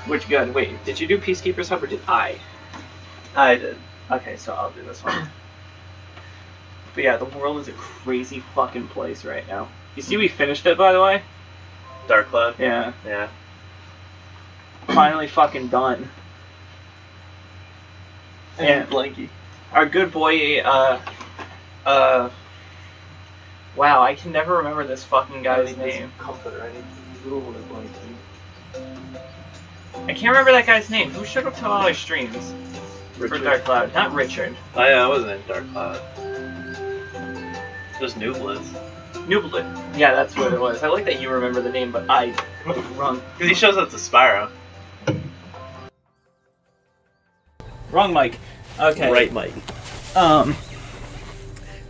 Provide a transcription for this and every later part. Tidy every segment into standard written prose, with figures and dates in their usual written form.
Which gun? Wait, did you do Peacekeeper's Hub or did I? I did. Okay, so I'll do this one. But yeah, the world is a crazy fucking place right now. You see we finished it, by the way? Dark Cloud? Yeah. Yeah. Finally fucking done. And Blanky. Our good boy, wow, I can never remember this fucking guy's name. I can't remember that guy's name. Who showed up to all our streams? Richard. For Dark Cloud? Not Richard. Oh yeah, I wasn't in Dark Cloud. Just Nublis. Nublet. Yeah, that's what it was. I like that you remember the name, but I wrong. Because he shows up to Spyro. Wrong mic. Okay. Right mic.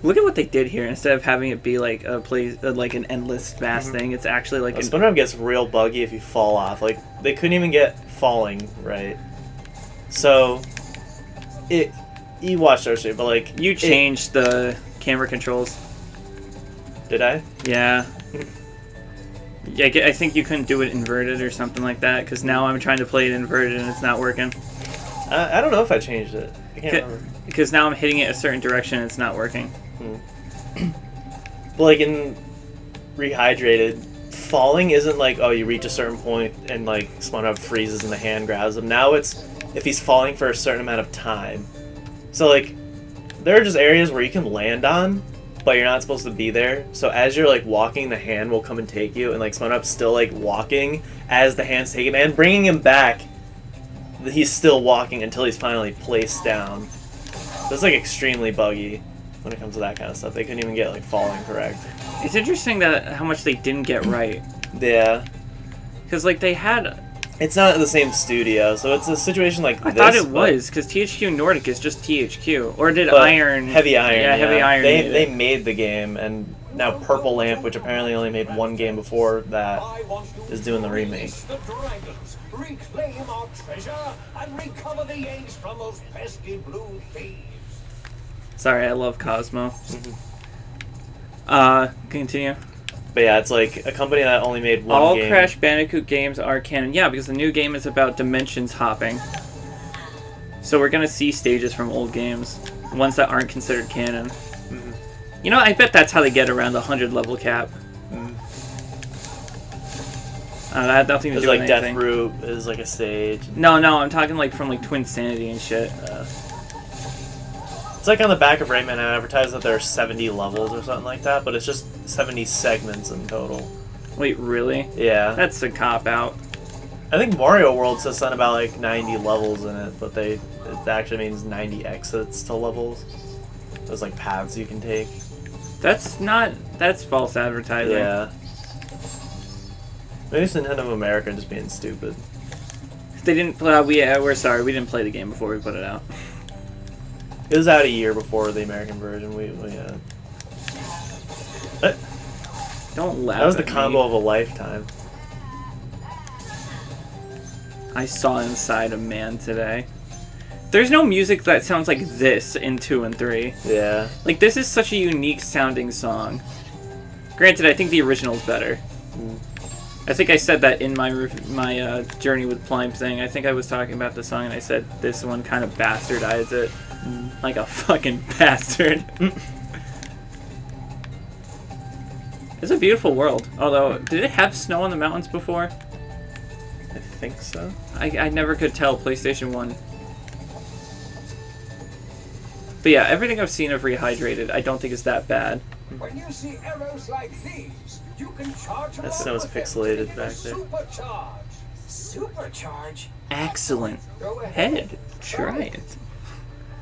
Look at what they did here. Instead of having it be like a place, like an endless vast thing, it's actually like. SpongeBob gets real buggy if you fall off. Like they couldn't even get falling right. So, you watched our stream, but like you changed the camera controls. Did I? Yeah. Yeah, I think you couldn't do it inverted or something like that. Because now I'm trying to play it inverted and it's not working. I don't know if I changed it. I can't remember. Because now I'm hitting it a certain direction and it's not working. But like in Rehydrated, falling isn't like, oh, you reach a certain point and like SpongeBob freezes and the hand grabs him. Now it's if he's falling for a certain amount of time. So like, there are just areas where you can land on, but you're not supposed to be there. So as you're like walking, the hand will come and take you, and like SpongeBob's still like walking as the hand's taking him and bringing him back. He's still walking until he's finally placed down. So it's like extremely buggy when it comes to that kind of stuff. They couldn't even get like falling correct. It's interesting that how much they didn't get right. Yeah. Because like they had. It's not the same studio, so it's a situation like I this. thought it was, because THQ Nordic is just THQ. Or did Iron... Heavy Iron, yeah. Heavy Iron They made the game, and now Purple Lamp, which apparently only made one game before that, is doing the remake. Reclaim our treasure and recover the eggs from those pesky blue thieves. Sorry, I love Cosmo. Continue. But yeah, it's like a company that only made one All game. All Crash Bandicoot games are canon. Yeah, because the new game is about dimensions hopping. So we're going to see stages from old games. Ones that aren't considered canon. You know, I bet that's how they get around the 100 level cap. That had nothing to do with anything. Like Deathloop is like a stage. No, I'm talking like from like Twin Sanity and shit. It's like on the back of Rayman, I advertised that there are 70 levels or something like that, but it's just 70 segments in total. Wait, really? Yeah. That's a cop-out. I think Mario World says something about like 90 levels in it, but it actually means 90 exits to levels. There's like paths you can take. That's false advertising. Yeah. Maybe it's Nintendo of America just being stupid. They didn't. We're sorry. We didn't play the game before we put it out. It was out a year before the American version. Don't laugh. That was the at combo me. of a lifetime. I saw inside a man today. There's no music that sounds like this in 2 and 3. Yeah. Like, this is such a unique sounding song. Granted, I think the original's better. I think I said that in my Journey with Plime thing. I think I was talking about the song and I said this one kind of bastardized it. Like a fucking bastard. It's a beautiful world. Although, did it have snow on the mountains before? I think so. I never could tell PlayStation 1. But yeah, everything I've seen of Rehydrated, I don't think is that bad. When you see arrows like these, you can charge them. That sounds pixelated back there. Supercharge. Excellent. Head. Try it.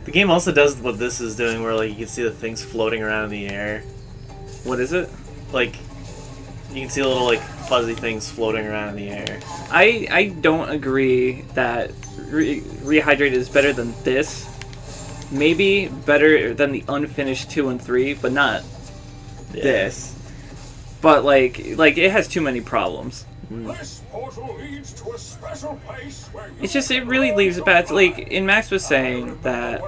The game also does what this is doing, where like you can see the things floating around in the air. What is it? Like, you can see little like fuzzy things floating around in the air. I don't agree that Rehydrated is better than this. Maybe better than the unfinished 2 and 3, but not this. But like it has too many problems. This portal leads to a special place where It's just it really leaves a bad. Like Max was saying that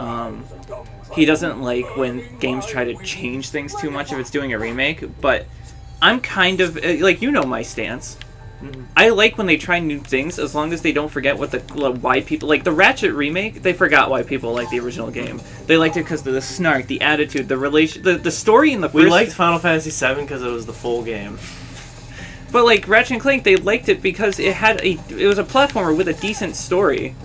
he doesn't like when games try to change things too much if it's doing a remake. But I'm kind of like, you know my stance. I like when they try new things as long as they don't forget why people like the Ratchet remake. They forgot why people like the original game. They liked it because of the snark, the attitude, the relation, the story in the first. We liked Final Fantasy VII because it was the full game. But like Ratchet and Clank, they liked it because it was a platformer with a decent story.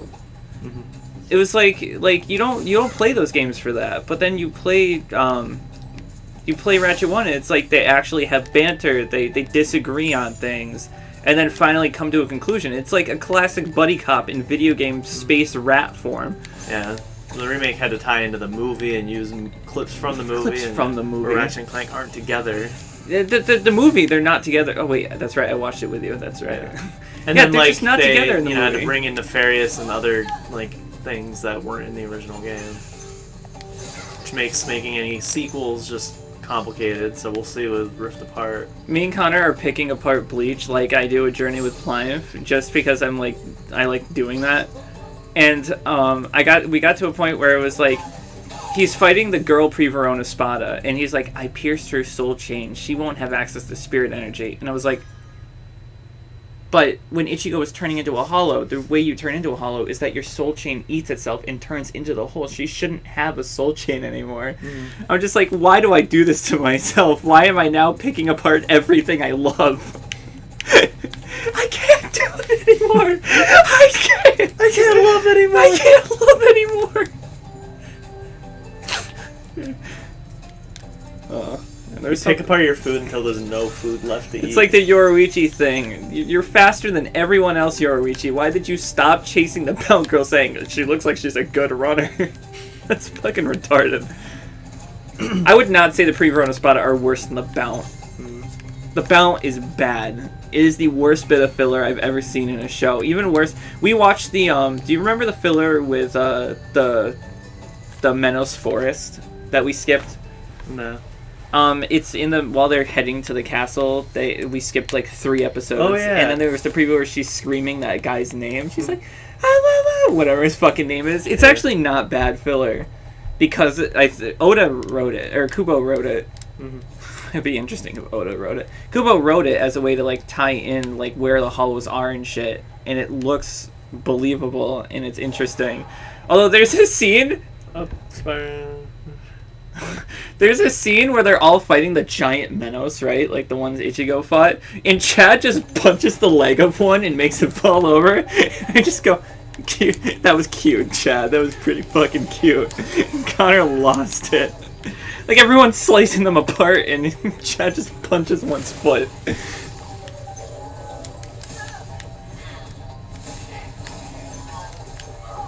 It was like you don't play those games for that, but then you play Ratchet 1 and it's like they actually have banter, they disagree on things, and then finally come to a conclusion. It's like a classic buddy cop in video game space rat form. Yeah. The remake had to tie into the movie and use clips from the movie. Where Ratchet and Clank aren't together. The movie, they're not together. Oh wait, that's right. I watched it with you. That's right. Yeah. And yeah, then they're like just not together in the movie. had to bring in Nefarious and other like things that weren't in the original game, which makes making any sequels just complicated. So we'll see with Rift Apart. Me and Connor are picking apart Bleach like I do a Journey with Pliant, just because I like doing that. And we got to a point where it was like he's fighting the girl pre-Verona Spada, and he's like, I pierced her soul chain. She won't have access to spirit energy. And I was like, but when Ichigo is turning into a hollow, the way you turn into a hollow is that your soul chain eats itself and turns into the whole. She shouldn't have a soul chain anymore. I'm just like, why do I do this to myself? Why am I now picking apart everything I love? I can't do it anymore. I can't love anymore. I can't love anymore. You pick apart your food until there's no food left to eat. It's like the Yoruichi thing. You're faster than everyone else, Yoruichi. Why did you stop chasing the belt girl saying she looks like she's a good runner? That's fucking retarded. I would not say the pre-Verona Spada are worse than the Bount. The Bount is bad. It is the worst bit of filler I've ever seen in a show. Even worse, we watched the, do you remember the filler with, the Menos Forest that we skipped? No. It's in the, while they're heading to the castle, we skipped like 3 episodes. Oh, yeah. And then there was the preview where she's screaming that guy's name. She's like, whatever his fucking name is. It's actually not bad filler. Because Oda wrote it, or Kubo wrote it. It'd be interesting if Oda wrote it. Kubo wrote it as a way to like tie in like where the hollows are and shit, and it looks believable and it's interesting. Although there's a scene. Oh, Spyro. There's a scene where they're all fighting the giant Menos, right? Like the ones Ichigo fought, and Chad just punches the leg of one and makes it fall over. I just go, cute. That was cute, Chad. That was pretty fucking cute. Connor lost it. Like, everyone's slicing them apart, and Chad just punches one's foot.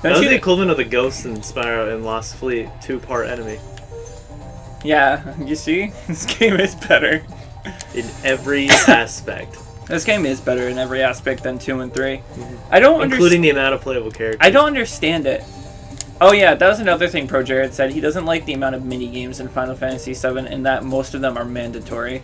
That was the equivalent of the ghost in Spyro in Lost Fleet, 2-part enemy. Yeah, you see? This game is better. In every aspect. This game is better in every aspect than 2 and 3. I don't including the amount of playable characters. I don't understand it. Oh yeah, that was another thing Pro Jared said. He doesn't like the amount of mini games in Final Fantasy VII, and that most of them are mandatory.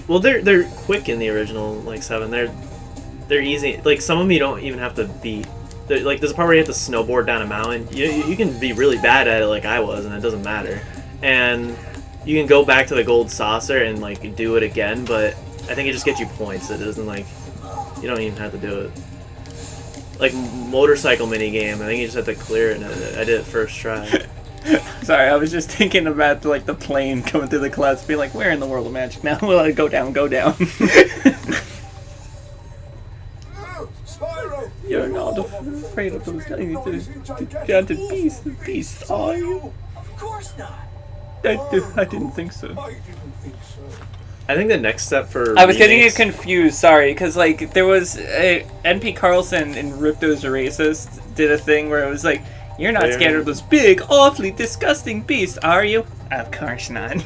Well, they're quick in the original 7. They're easy. Like some of them you don't even have to beat. Like there's a part where you have to snowboard down a mountain. You can be really bad at it, like I was, and it doesn't matter. And you can go back to the gold saucer and do it again, but I think it just gets you points. It doesn't you don't even have to do it. Like motorcycle mini game, I think you just have to clear it, and I did it first try. Sorry, I was just thinking about the plane coming through the clouds, being like, "Where in the world of magic now? Will I go down? Go down." Spyro! You're not afraid of those gigantic beasts, are you? Of course not. I didn't think so. I didn't think so. I think the next step for I was getting it confused, sorry, because there was NP Carlson in Ripto's Racist did a thing where it was like, you're not scared of those big, awfully disgusting beasts, are you? Of course not.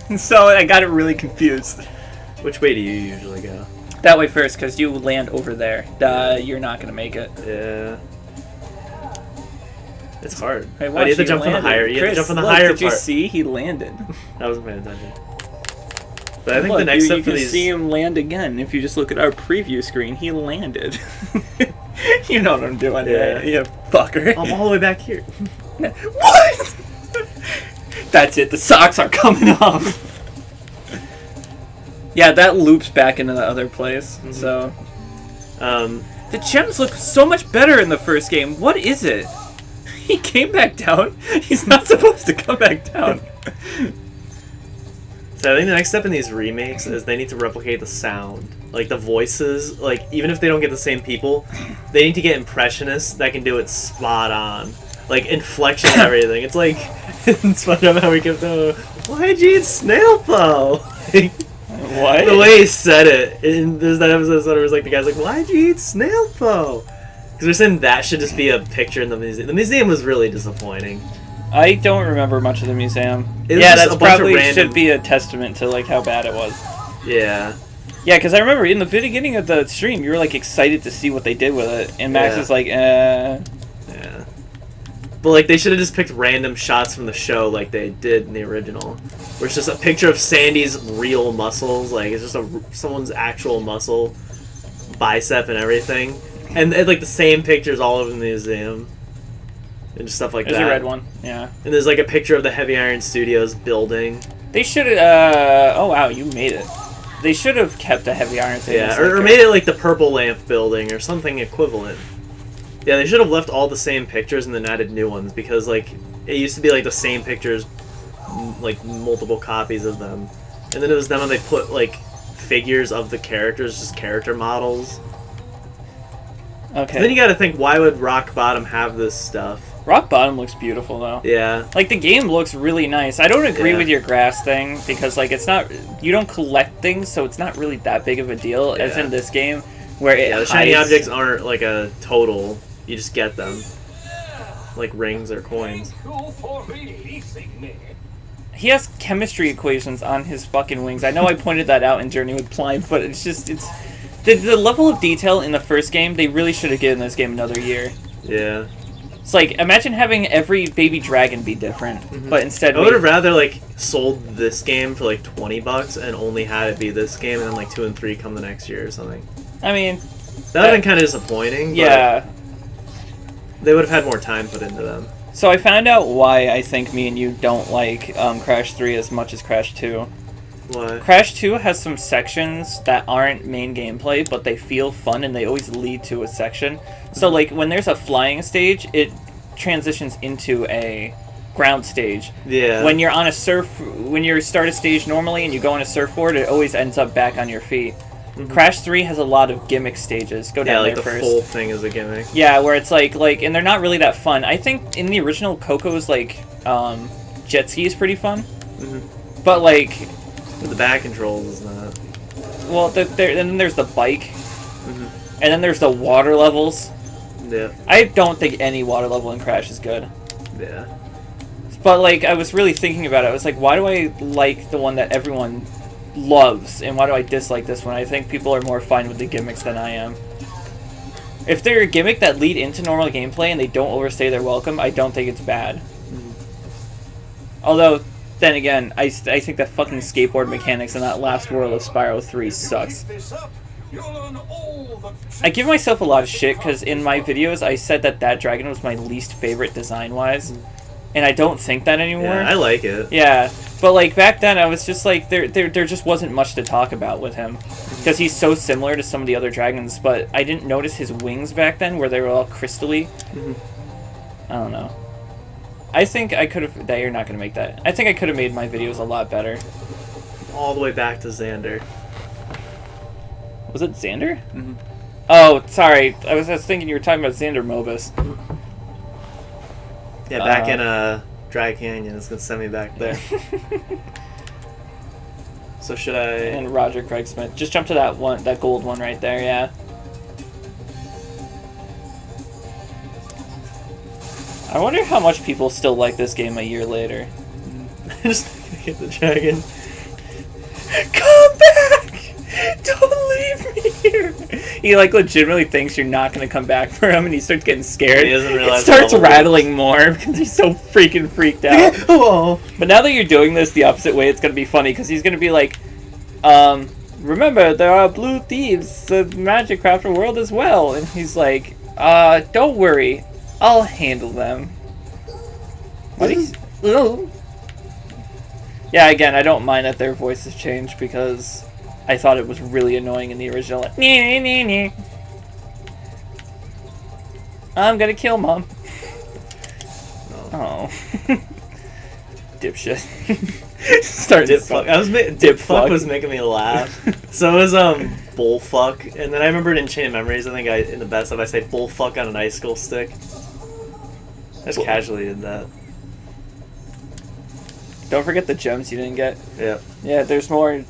And so I got it really confused. Which way do you usually go? That way first, because you land over there. You're not going to make it. Yeah. It's hard. Hey, you have to jump from the higher. You have to jump from the higher part. Did you see? He landed. I wasn't paying attention. But I think the next step for these... You can see him land again. If you just look at our preview screen, he landed. You know what I'm doing, yeah. You fucker. I'm all the way back here. What? That's it. The socks are coming off. Yeah, that loops back into the other place. So The gems look so much better in the first game. What is it? He came back down. He's not supposed to come back down. So I think the next step in these remakes is they need to replicate the sound. Like the voices, like even if they don't get the same people, they need to get impressionists that can do it spot on. Like inflection and everything. It's like in SpongeBob how we kept the why'd you eat snail po? What? The way he said it. And there's that episode where it was like the guy's like, why'd you eat snail po? Because we're saying that should just be a picture in the museum. The museum was really disappointing. I don't remember much of the museum. It was Yeah, just that's a bunch of probably random- should be a testament to like how bad it was. Yeah. Yeah, because I remember in the beginning of the stream, you were like excited to see what they did with it, and Max Yeah. was like, Yeah. But like they should have just picked random shots from the show like they did in the original. Where it's just a picture of Sandy's real muscles, like it's just someone's actual muscle, bicep and everything. And like the same pictures all over the museum. And just stuff like There's that. a red one, yeah. And there's like a picture of the Heavy Iron Studios building. They should have, oh wow, you made it. They should have kept the Heavy Iron thing. Yeah, as, or like, made it like the Purple Lamp building or something equivalent. Yeah, they should have left all the same pictures and then added new ones because like it used to be like the same pictures, like multiple copies of them, and then it was then when they put like figures of the characters, just character models. Okay. Then you got to think, why would Rock Bottom have this stuff? Rock Bottom looks beautiful though. Yeah. Like the game looks really nice. I don't agree Yeah. with your grass thing because like it's not, you don't collect things, so it's not really that big of a deal as Yeah. in this game where it Yeah, the shiny hides- objects aren't like a total. You just get them, like rings or coins. Thank you for releasing me. He has chemistry equations on his fucking wings. I know I pointed that out in Journey with Plime, but it's just, it's... The level of detail in the first game, they really should have given this game another year. Yeah. It's like, imagine having every baby dragon be different, but instead I would have rather like sold this game for like $20 and only had it be this game, and then like 2 and 3 come the next year or something. I mean... That would have been kind of disappointing. But Yeah. they would have had more time put into them. So I found out why I think me and you don't like Crash 3 as much as Crash 2. What? Crash 2 has some sections that aren't main gameplay, but they feel fun and they always lead to a section. So like when there's a flying stage, it transitions into a ground stage. Yeah. When you're on a when you start a stage normally and you go on a surfboard, it always ends up back on your feet. Crash 3 has a lot of gimmick stages. Go down like there the first. full thing is a gimmick. Yeah, where it's like, and they're not really that fun. I think in the original Coco's like jet ski is pretty fun, but like, But the back controls is not. well, and then there's the bike, and then there's the water levels. Yeah. I don't think any water level in Crash is good. Yeah. But like, I was really thinking about it. I was like, why do I like the one that everyone loves, and why do I dislike this one? I think people are more fine with the gimmicks than I am. If they're a gimmick that lead into normal gameplay and they don't overstay their welcome, I don't think it's bad. Although, then again, I think the fucking skateboard mechanics in that last world of Spyro 3 sucks. Keep this up, you'll learn all the I give myself a lot of shit because in my videos I said that dragon was my least favorite design-wise, and I don't think that anymore. Yeah, I like it. Yeah, but like back then I was just like, there just wasn't much to talk about with him because he's so similar to some of the other dragons, but I didn't notice his wings back then where they were all crystally. I don't know. I think I could have... You're not going to make that. I think I could have made my videos a lot better. All the way back to Xander. Was it Xander? Oh, sorry. I was thinking you were talking about Xander Mobus. Yeah, back in Dry Canyon. It's gonna send me back there. So should I? And Roger Craig Smith. Just jump to that one, that gold one right there, yeah. I wonder how much people still like this game a year later. Just get the dragon. Come back! Don't leave me here! He like legitimately thinks you're not gonna come back for him, and he starts getting scared. He doesn't realize it starts the level rattling more because he's so freaking freaked out. Oh. But now that you're doing this the opposite way, it's gonna be funny because he's gonna be like, remember there are blue thieves, the Magic Crafter world as well, and he's like, don't worry, I'll handle them. What is? Oh. Yeah, again, I don't mind that their voices changed because I thought it was really annoying in the original. Like, I'm gonna kill Mom. No. Oh. Dipshit. Starting Dip to fuck. suck. Dip fuck was making me laugh. So it was bullfuck, and then I remembered in Chain of Memories. I think in the best of I say bullfuck on an icicle stick. I just casually did that. Don't forget the gems you didn't get. Yeah. Yeah, there's more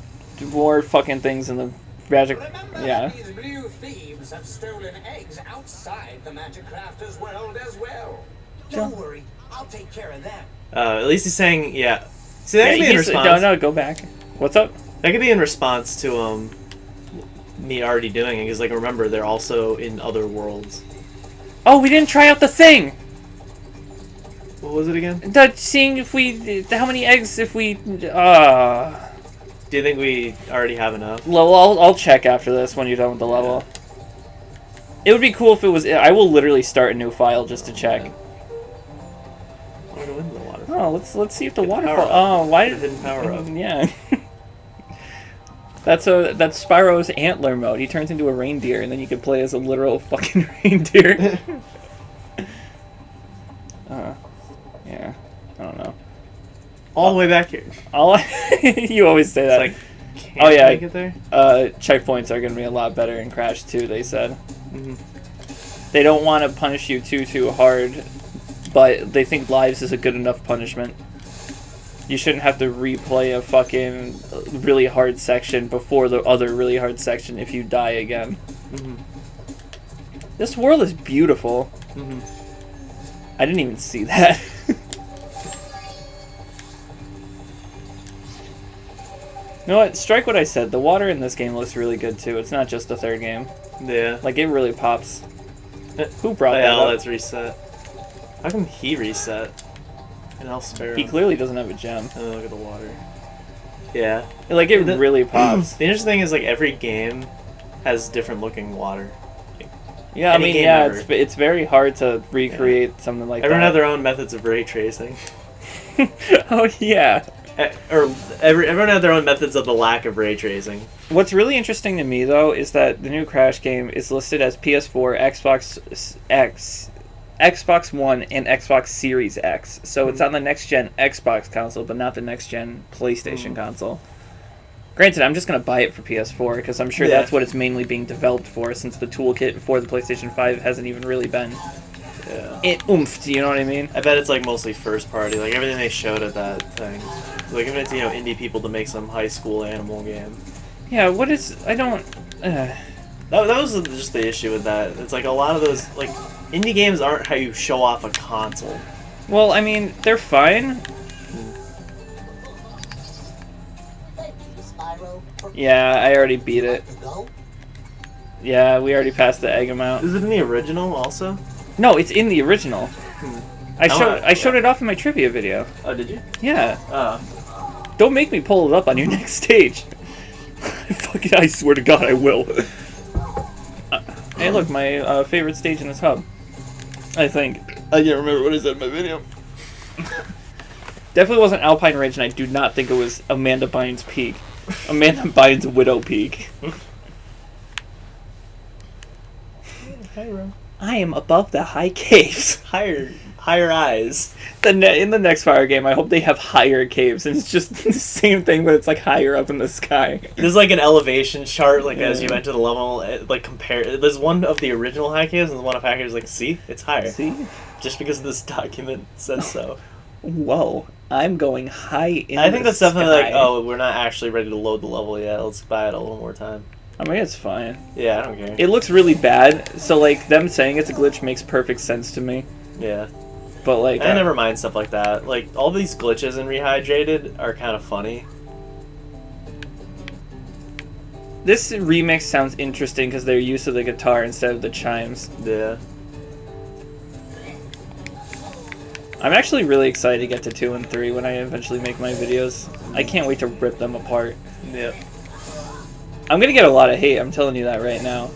fucking things in the magic. Remember, Yeah. these blue thieves have stolen eggs outside the Magic Crafter's world as well. Don't worry, I'll take care of them. At least he's saying, yeah. See, that could be in response. No, go back. What's up? That could be in response to me already doing it, because like remember they're also in other worlds. Oh, we didn't try out the thing. What was it again? Seeing if how many eggs if we. Do you think we already have enough? Well, I'll check after this when you're done with the level. It would be cool if it was. I will literally start a new file just to check. I want to go into the water. Oh, let's see if the waterfall. power up. Oh, why did Hidden power up. Yeah. That's Spyro's antler mode. He turns into a reindeer, and then you can play as a literal fucking reindeer. Yeah, I don't know. All the way back here. You always say that. It's like, can't yeah. make it there? Checkpoints are going to be a lot better in Crash 2, they said. Mm-hmm. They don't want to punish you too hard, but they think lives is a good enough punishment. You shouldn't have to replay a fucking really hard section before the other really hard section if you die again. Mm-hmm. This world is beautiful. Mm-hmm. I didn't even see that. You know what? Strike what I said. The water in this game looks really good too. It's not just the third game. Yeah. Like, it really pops. Who brought that Yeah, up? let's reset. How come he reset? And I'll spare him. He clearly doesn't have a gem. Oh, look at the water. Yeah. Like, it really pops. The interesting thing is, like, every game has different looking water. Yeah, I Any mean, game yeah, ever. it's very hard to recreate something like Everyone that. have their own methods of ray tracing. Oh, yeah. Everyone had their own methods of the lack of ray tracing. What's really interesting to me, though, is that the new Crash game is listed as PS4, Xbox X, Xbox One, and Xbox Series X. So it's on the next-gen Xbox console, but not the next-gen PlayStation console. Granted, I'm just going to buy it for PS4, because I'm sure that's what it's mainly being developed for, since the toolkit for the PlayStation 5 hasn't even really been oomphed, you know what I mean? I bet it's like mostly first party, like everything they showed at that thing. Like even it's indie people to make some high school animal game. Yeah, what is... I don't... That was just the issue with that. It's like a lot of those, like, indie games aren't how you show off a console. Well, I mean, they're fine. Yeah, I already beat it. Yeah, we already passed the egg amount. Is it in the original also? No, it's in the original. I showed it off in my trivia video. Oh, did you? Yeah. Oh. Don't make me pull it up on your next stage. I swear to God, I will. Hey, look, my favorite stage in this hub. I think. I can't remember what I said in my video. Definitely wasn't Alpine Ridge, and I do not think it was Amanda Bynes' Peak. Amanda Bynes' Widow Peak. I am above the high caves. Higher eyes. In the next Fire game, I hope they have higher caves, and it's just the same thing, but it's like higher up in the sky. There's like an elevation chart, like as you enter the level, like compare. There's one of the original high caves, and one of high caves. Like, see, it's higher. See, just because this document says so. Whoa, I'm going high in. I think that's definitely sky. like, oh, we're not actually ready to load the level yet. Let's buy it a little more time. I mean, it's fine. Yeah, I don't care. It looks really bad, so like them saying it's a glitch makes perfect sense to me. Yeah. But like, I never mind stuff like that. Like all these glitches in Rehydrated are kind of funny. This remix sounds interesting because they're used to the guitar instead of the chimes. Yeah. I'm actually really excited to get to 2 and 3 when I eventually make my videos. I can't wait to rip them apart. Yep. I'm gonna get a lot of hate, I'm telling you that right now.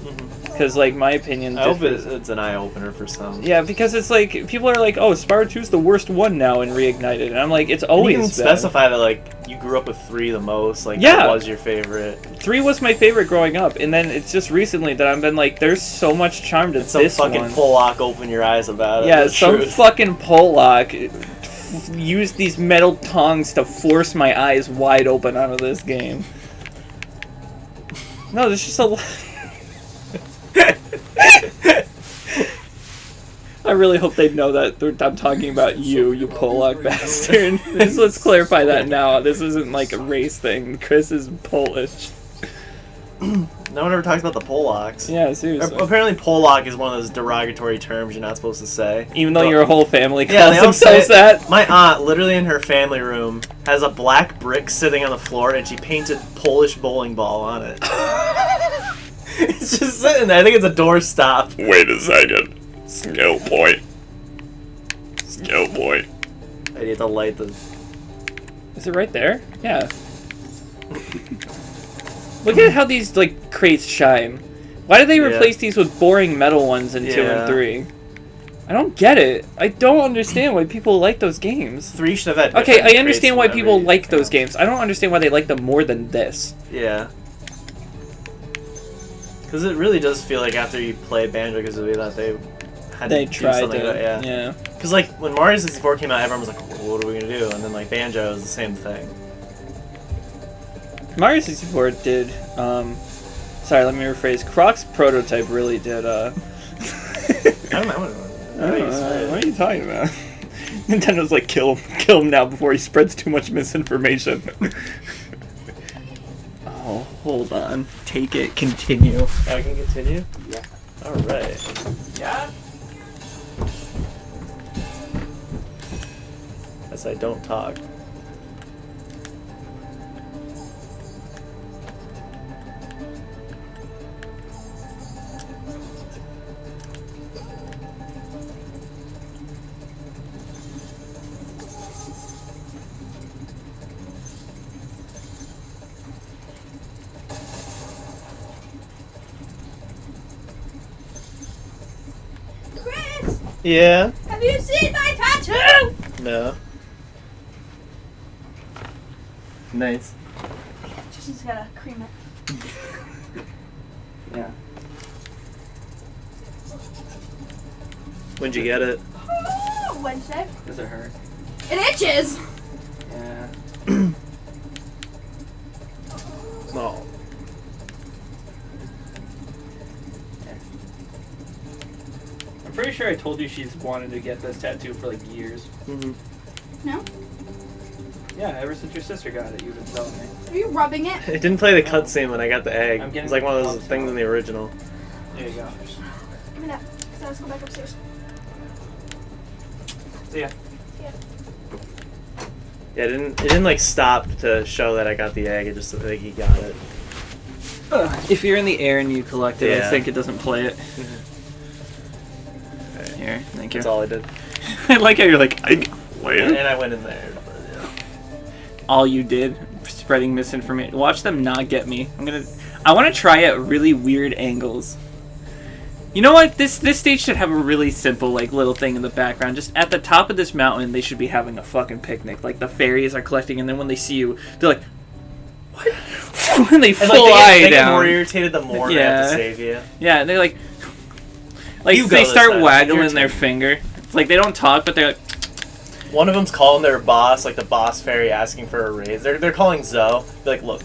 because like my opinion. I hope it's an eye opener for some. Yeah, because it's like people are like, "Oh, Spyro 2 is the worst one now in Reignited," and I'm like, "It's always." You can been. specify that like you grew up with 3 the most. Like Yeah. that was your favorite. 3 was my favorite growing up, and then it's just recently that I've been like, "There's so much charm to Some this fucking one." Pollock open your eyes about it. Yeah, the some truth. fucking Pollock used these metal tongs to force my eyes wide open out of this game. No, there's just a. I really hope they know that I'm talking about you Polak bastard. Let's clarify that now. This isn't like a race thing. Chris is Polish. No one ever talks about the Polacks. Yeah, seriously. Apparently, Polak is one of those derogatory terms you're not supposed to say. Even though your whole family calls Yeah, they all say themselves that. My aunt, literally in her family room, has a black brick sitting on the floor, and she painted Polish bowling ball on it. It's just sitting there. I think it's a doorstop. Wait a second. Skill point. Skill point. I need to light the... Is it right there? Yeah. Look at how these like crates shine. Why did they replace these with boring metal ones in 2 and 3? I don't get it. I don't understand why people like those games. 3 should have had Okay, different I understand crates why in people every like those account. games. I don't understand why they like them more than this. Yeah. Because it really does feel like after you play Banjo-Kazooie that they had They to do tried something to, about yeah. Because like when Mario 64 came out, everyone was like, well, "What are we gonna do?" And then like Banjo was the same thing. Mario 64 did, sorry, let me rephrase. Croc's prototype really did, I don't know. what are you talking about? Nintendo's like, kill him now before he spreads too much misinformation. Oh, hold on. Take it, continue. I can continue? Yeah. Alright. Yeah? As I don't talk. Chris, Yeah? have you seen my tattoo? No. Nice. Just gotta cream it. Yeah. When'd you get it? Oh, Wednesday. Does it hurt? It itches. Yeah. No. I'm pretty sure I told you she's wanted to get this tattoo for like years. Mm-hmm. No? Yeah, ever since your sister got it, you've been telling me. Are you rubbing it? It didn't play the cutscene when I got the egg. I'm getting It's like one of those bumped things out. in the original. There you go. Give me that. So let's go back upstairs. See ya. Yeah, it didn't like stop to show that I got the egg. It just looked like he got it. If you're in the air and you collect it, I Yeah. think it doesn't play it. Here, thank you. That's all I did. I like how you're like, I Wait. And I went in there. But, yeah. all you did, spreading misinformation. Watch them not get me. I want to try at really weird angles. You know what? This stage should have a really simple, like, little thing in the background. Just at the top of this mountain, they should be having a fucking picnic. Like, the fairies are collecting, and then when they see you, they're like, what? And they And fly they get down. more irritated the more they have Yeah. to save you. Yeah, and they're like You go they this start time. waggling Your their turn. finger. It's like they don't talk, but they're like, One of them's calling their boss, like the boss fairy, asking for a raise. They're calling Zoe. Be like, look,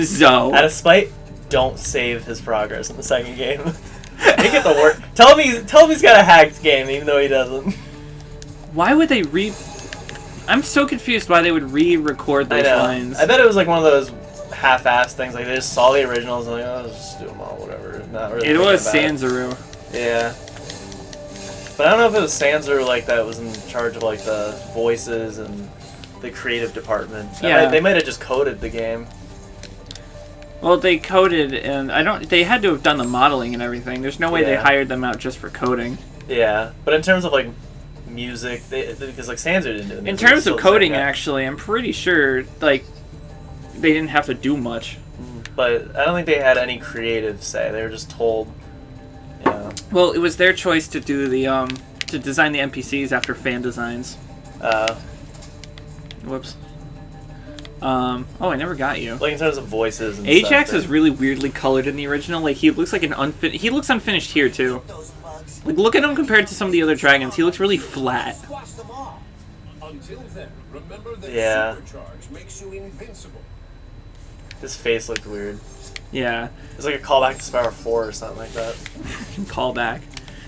Zo. out of spite, don't save his progress in the second game. Make it the worst. Tell him he's got a hacked game, even though he doesn't. Why would they I'm so confused why they would re-record I those know. lines. I bet it was like one of those half-assed things. Like they just saw the originals and like, oh, let's just do them all, whatever. Not really. It was thinking about Sanzaru. it. Yeah. But I don't know if it was Sanzaru like that was in charge of like the voices and the creative department. Yeah. They might have just coded the game. Well, they coded, and they had to have done the modeling and everything. There's no way they Yeah. hired them out just for coding. Yeah, but in terms of like music, because like Sanzaru didn't do the music. In terms it's of still the same coding, guy. actually, I'm pretty sure, like, they didn't have to do much. But I don't think they had any creative say. They were just told Well, it was their choice to do the to design the NPCs after fan designs. Whoops. Oh, I never got you. Like in terms of voices and Ajax stuff. is really weirdly colored in the original. Like he looks like he looks unfinished here too. Those bugs. Like look at him compared to some of the other dragons. He looks really flat. Squash them off. Until then, remember that Yeah. supercharge makes you invincible. His face looked weird. Yeah. It's like a callback to Spyro 4 or something like that. Callback.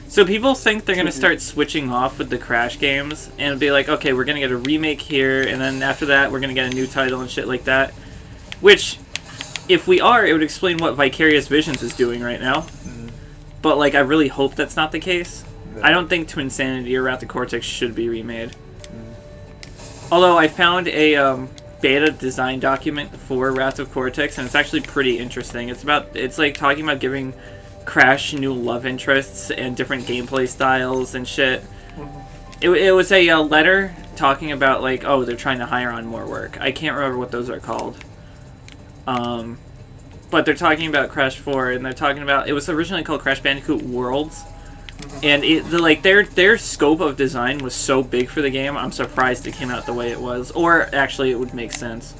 So people think they're gonna start switching off with the Crash games and be like, okay, we're gonna get a remake here, and then after that we're gonna get a new title and shit like that. Which, if we are, it would explain what Vicarious Visions is doing right now. But like, I really hope that's not the case. Yeah. I don't think Twin Sanity or Wrath of Cortex should be remade. Although I found a beta design document for Wrath of Cortex, and it's actually pretty interesting. It's like talking about giving Crash new love interests and different gameplay styles and shit. It was a letter talking about like, oh, they're trying to hire on more work. I can't remember what those are called. But they're talking about Crash 4, and they're talking about, it was originally called Crash Bandicoot Worlds, and their scope of design was so big for the game, I'm surprised it came out the way it was. Or actually, it would make sense.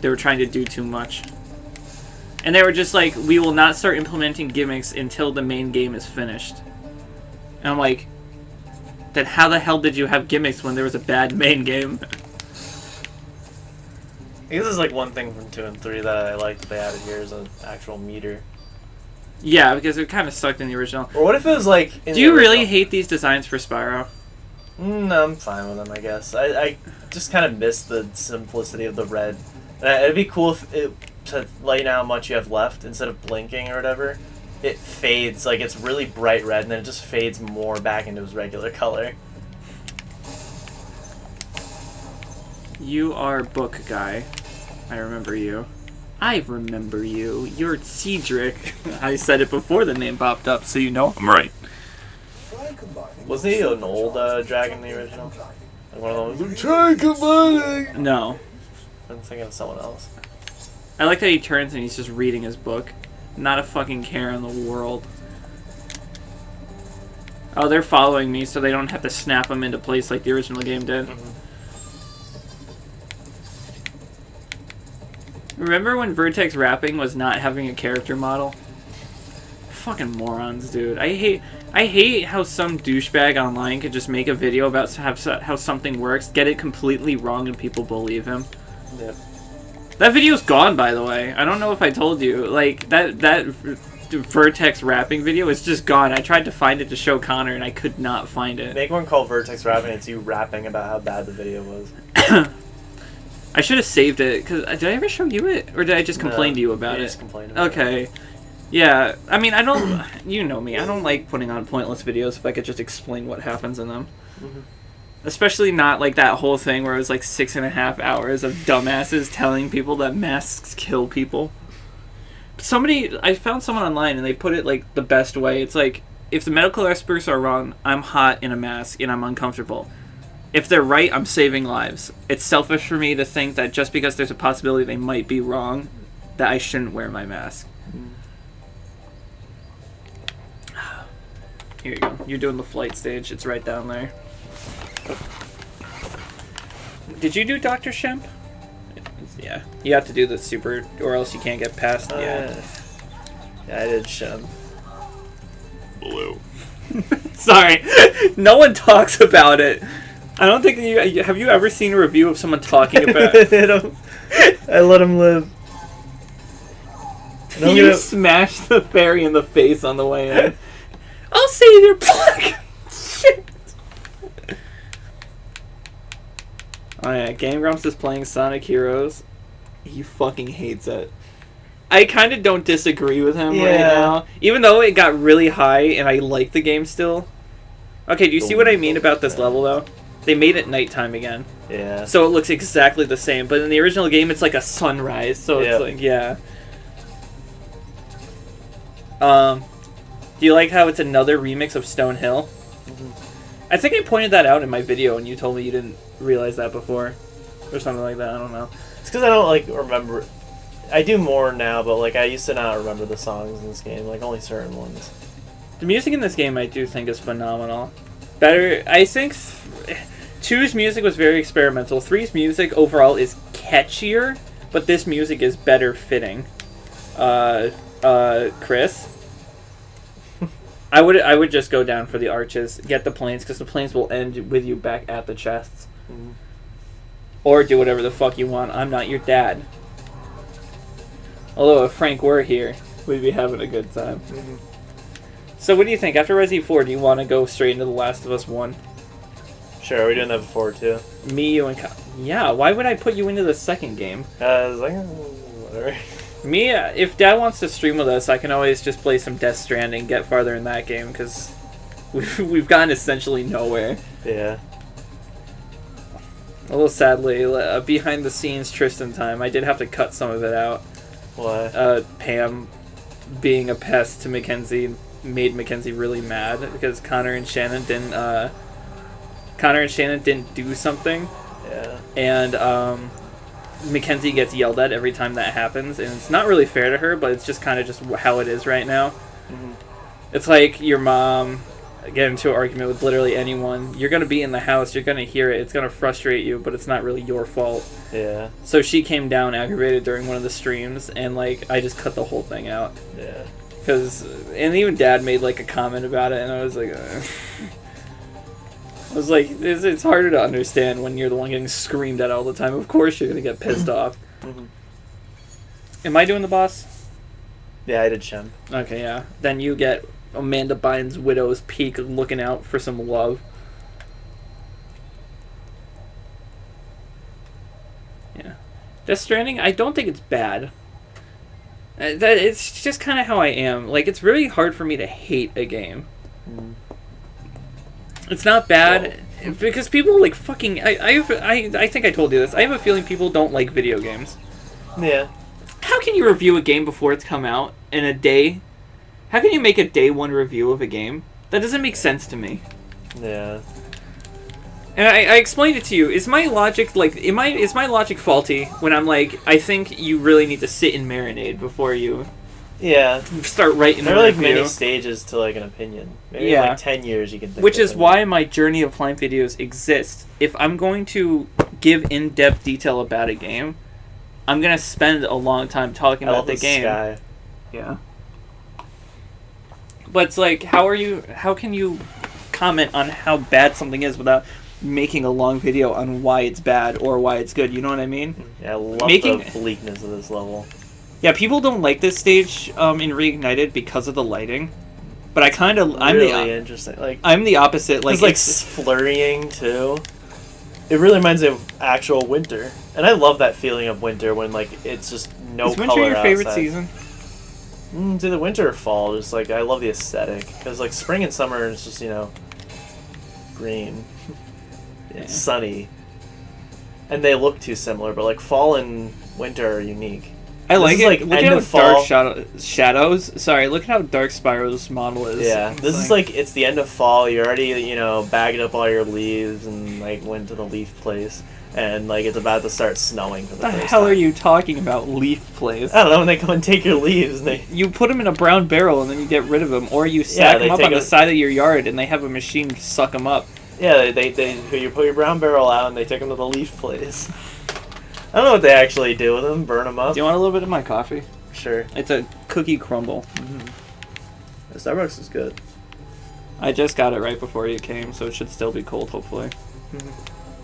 They were trying to do too much. And they were just like, we will not start implementing gimmicks until the main game is finished. And I'm like, then how the hell did you have gimmicks when there was a bad main game? I guess there's like one thing from 2 and 3 that I like that they added here is an actual meter. Yeah, because it kind of sucked in the original. Or what if it was like... Do you really hate these designs for Spyro? No, I'm fine with them, I guess. I just kind of miss the simplicity of the red. And it'd be cool if to let you know how much you have left, instead of blinking or whatever, it fades, like it's really bright red, and then it just fades more back into its regular color. You are book guy. I remember you. I remember you. You're Cedric. I said it before the name popped up, so you know I'm right. Wasn't he an old dragon in the original? Like one of those, try combining! No. I'm thinking of someone else. I like that he turns and he's just reading his book. Not a fucking care in the world. Oh, they're following me so they don't have to snap them into place like the original game did. Remember when Vertex Rapping was not having a character model? Fucking morons, dude. I hate how some douchebag online could just make a video about how something works, get it completely wrong, and people believe him. Yep. That video's gone, by the way. I don't know if I told you. Like, that Vertex rapping video is just gone. I tried to find it to show Connor, and I could not find it. Make one called Vertex Rapping, it's you rapping about how bad the video was. I should have saved it, because did I ever show you it? Or did I just complain to you about you it? just complained about Okay. Yeah, I mean, I don't... You know me. I don't like putting on pointless videos if I could just explain what happens in them. Especially not like that whole thing where it was like 6.5 hours of dumbasses telling people that masks kill people. I found someone online and they put it like the best way. It's like, if the medical experts are wrong, I'm hot in a mask and I'm uncomfortable. If they're right, I'm saving lives. It's selfish for me to think that just because there's a possibility they might be wrong, that I shouldn't wear my mask. Here you go. You're doing the flight stage. It's right down there. Did you do Dr. Shemp? Yeah. You have to do the super, or else you can't get past. Yeah, I did Shem. Blue. Sorry. No one talks about it. I don't think you... Have you ever seen a review of someone talking about it? I let him live. You smashed the fairy in the face on the way in. I'll save your plug! Shit! Oh yeah, Game Grumps is playing Sonic Heroes. He fucking hates it. I kind of don't disagree with him right now. Even though it got really high and I like the game still. Okay, do you see what I mean about this level though? They made it nighttime again. Yeah. So it looks exactly the same, but in the original game it's like a sunrise, so it's like, yeah. Do you like how it's another remix of Stone Hill? I think I pointed that out in my video and you told me you didn't realize that before. Or something like that, I don't know. It's because I don't, like, remember... I do more now, but, like, I used to not remember the songs in this game. Like, only certain ones. The music in this game I do think is phenomenal. Better, I think 2's music was very experimental. 3's music overall is catchier, but this music is better fitting. Chris? I would just go down for the arches, get the planes, because the planes will end with you back at the chests. Mm-hmm. Or do whatever the fuck you want. I'm not your dad. Although if Frank were here, we'd be having a good time. Mm-hmm. So what do you think? After Resi 4, do you want to go straight into The Last of Us 1? Sure, we're doing that before too. Me, you, and yeah, why would I put you into the second game? I was like, whatever. Me, if Dad wants to stream with us, I can always just play some Death Stranding, get farther in that game, because we've gotten essentially nowhere. Yeah. Although sadly, behind the scenes Tristan time, I did have to cut some of it out. Why? Pam being a pest to Mackenzie made Mackenzie really mad because Connor and Shannon didn't do something. Yeah. And Mackenzie gets yelled at every time that happens, and it's not really fair to her, but it's just kind of just how it is right now. Mm-hmm. It's like your mom get into an argument with literally anyone. You're going to be in the house, you're going to hear it, it's going to frustrate you, but it's not really your fault. Yeah. So she came down aggravated during one of the streams, and like I just cut the whole thing out. Yeah. And even Dad made like a comment about it, and I was like, I was like, it's harder to understand when you're the one getting screamed at all the time. Of course you're gonna get pissed off. Mm-hmm. Am I doing the boss? Yeah, I did Shem. Okay, yeah. Then you get Amanda Bynes' Widow's Peak looking out for some love. Yeah. Death Stranding, I don't think it's bad. It's just kind of how I am. Like, it's really hard for me to hate a game. Mm. It's not bad, because people, like, fucking... I think I told you this. I have a feeling people don't like video games. Yeah. How can you review a game before it's come out in a day? How can you make a day one review of a game? That doesn't make sense to me. Yeah. And I explained it to you. Is my logic is my logic faulty when I'm like, I think you really need to sit and marinate before you start writing there a are like review? many stages to like an opinion. Maybe Yeah. in like 10 years you can think Which of is it. why my Journey of Flying videos exist. If I'm going to give in-depth detail about a game, I'm gonna spend a long time talking about the game. Sky. Yeah. But it's like, how can you comment on how bad something is without making a long video on why it's bad or why it's good? You know what I mean? Yeah, I love Making- the bleakness of this level. Yeah, people don't like this stage in Reignited because of the lighting. But I'm Really interesting. Like, I'm the opposite. Like, it's flurrying too. It really reminds me of actual winter, and I love that feeling of winter when like it's just no is color winter your favorite outside. season? It's either winter or fall. Just like I love the aesthetic because like spring and summer is just green, it's sunny, and they look too similar. But like fall and winter are unique. I like is, it. like, Look at end how of dark fall. shadows. Sorry, look at how dark Spyro's model is. Yeah, It's this is like it's the end of fall. You already bagged up all your leaves and like went to the leaf place, and like it's about to start snowing for the What the first hell time. are you talking about? Leaf place. I don't know when they come and take your leaves. And they You put them in a brown barrel and then you get rid of them, or you stack they them up take on the them- side of your yard and they have a machine suck them up. yeah you put your brown barrel out and they take them to the leaf place. I don't know what they actually do with them. Burn them up. Do you want a little bit of my coffee? Sure. It's a cookie crumble. Starbucks is good. I just got it right before you came, so it should still be cold, hopefully.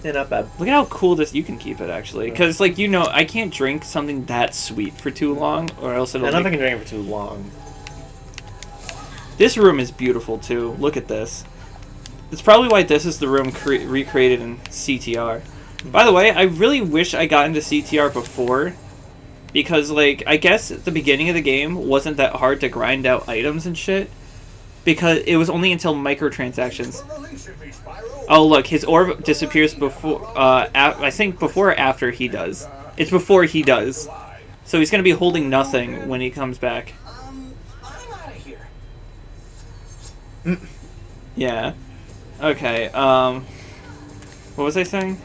Yeah, not bad. Look at how cool this... You can keep it, actually. Because, like, I can't drink something that sweet for too long, or else I it'll don't know if I make... can drink it for too long. This room is beautiful, too. Look at this. It's probably why this is the room recreated in CTR. By the way, I really wish I got into CTR before, because, like, I guess at the beginning of the game wasn't that hard to grind out items and shit, because it was only until microtransactions. Release me, Spyro. Oh, look, his orb disappears before, I think before or after he does. It's before he does. So he's gonna be holding nothing when he comes back. I'm out of here. Yeah. Okay, what was I saying?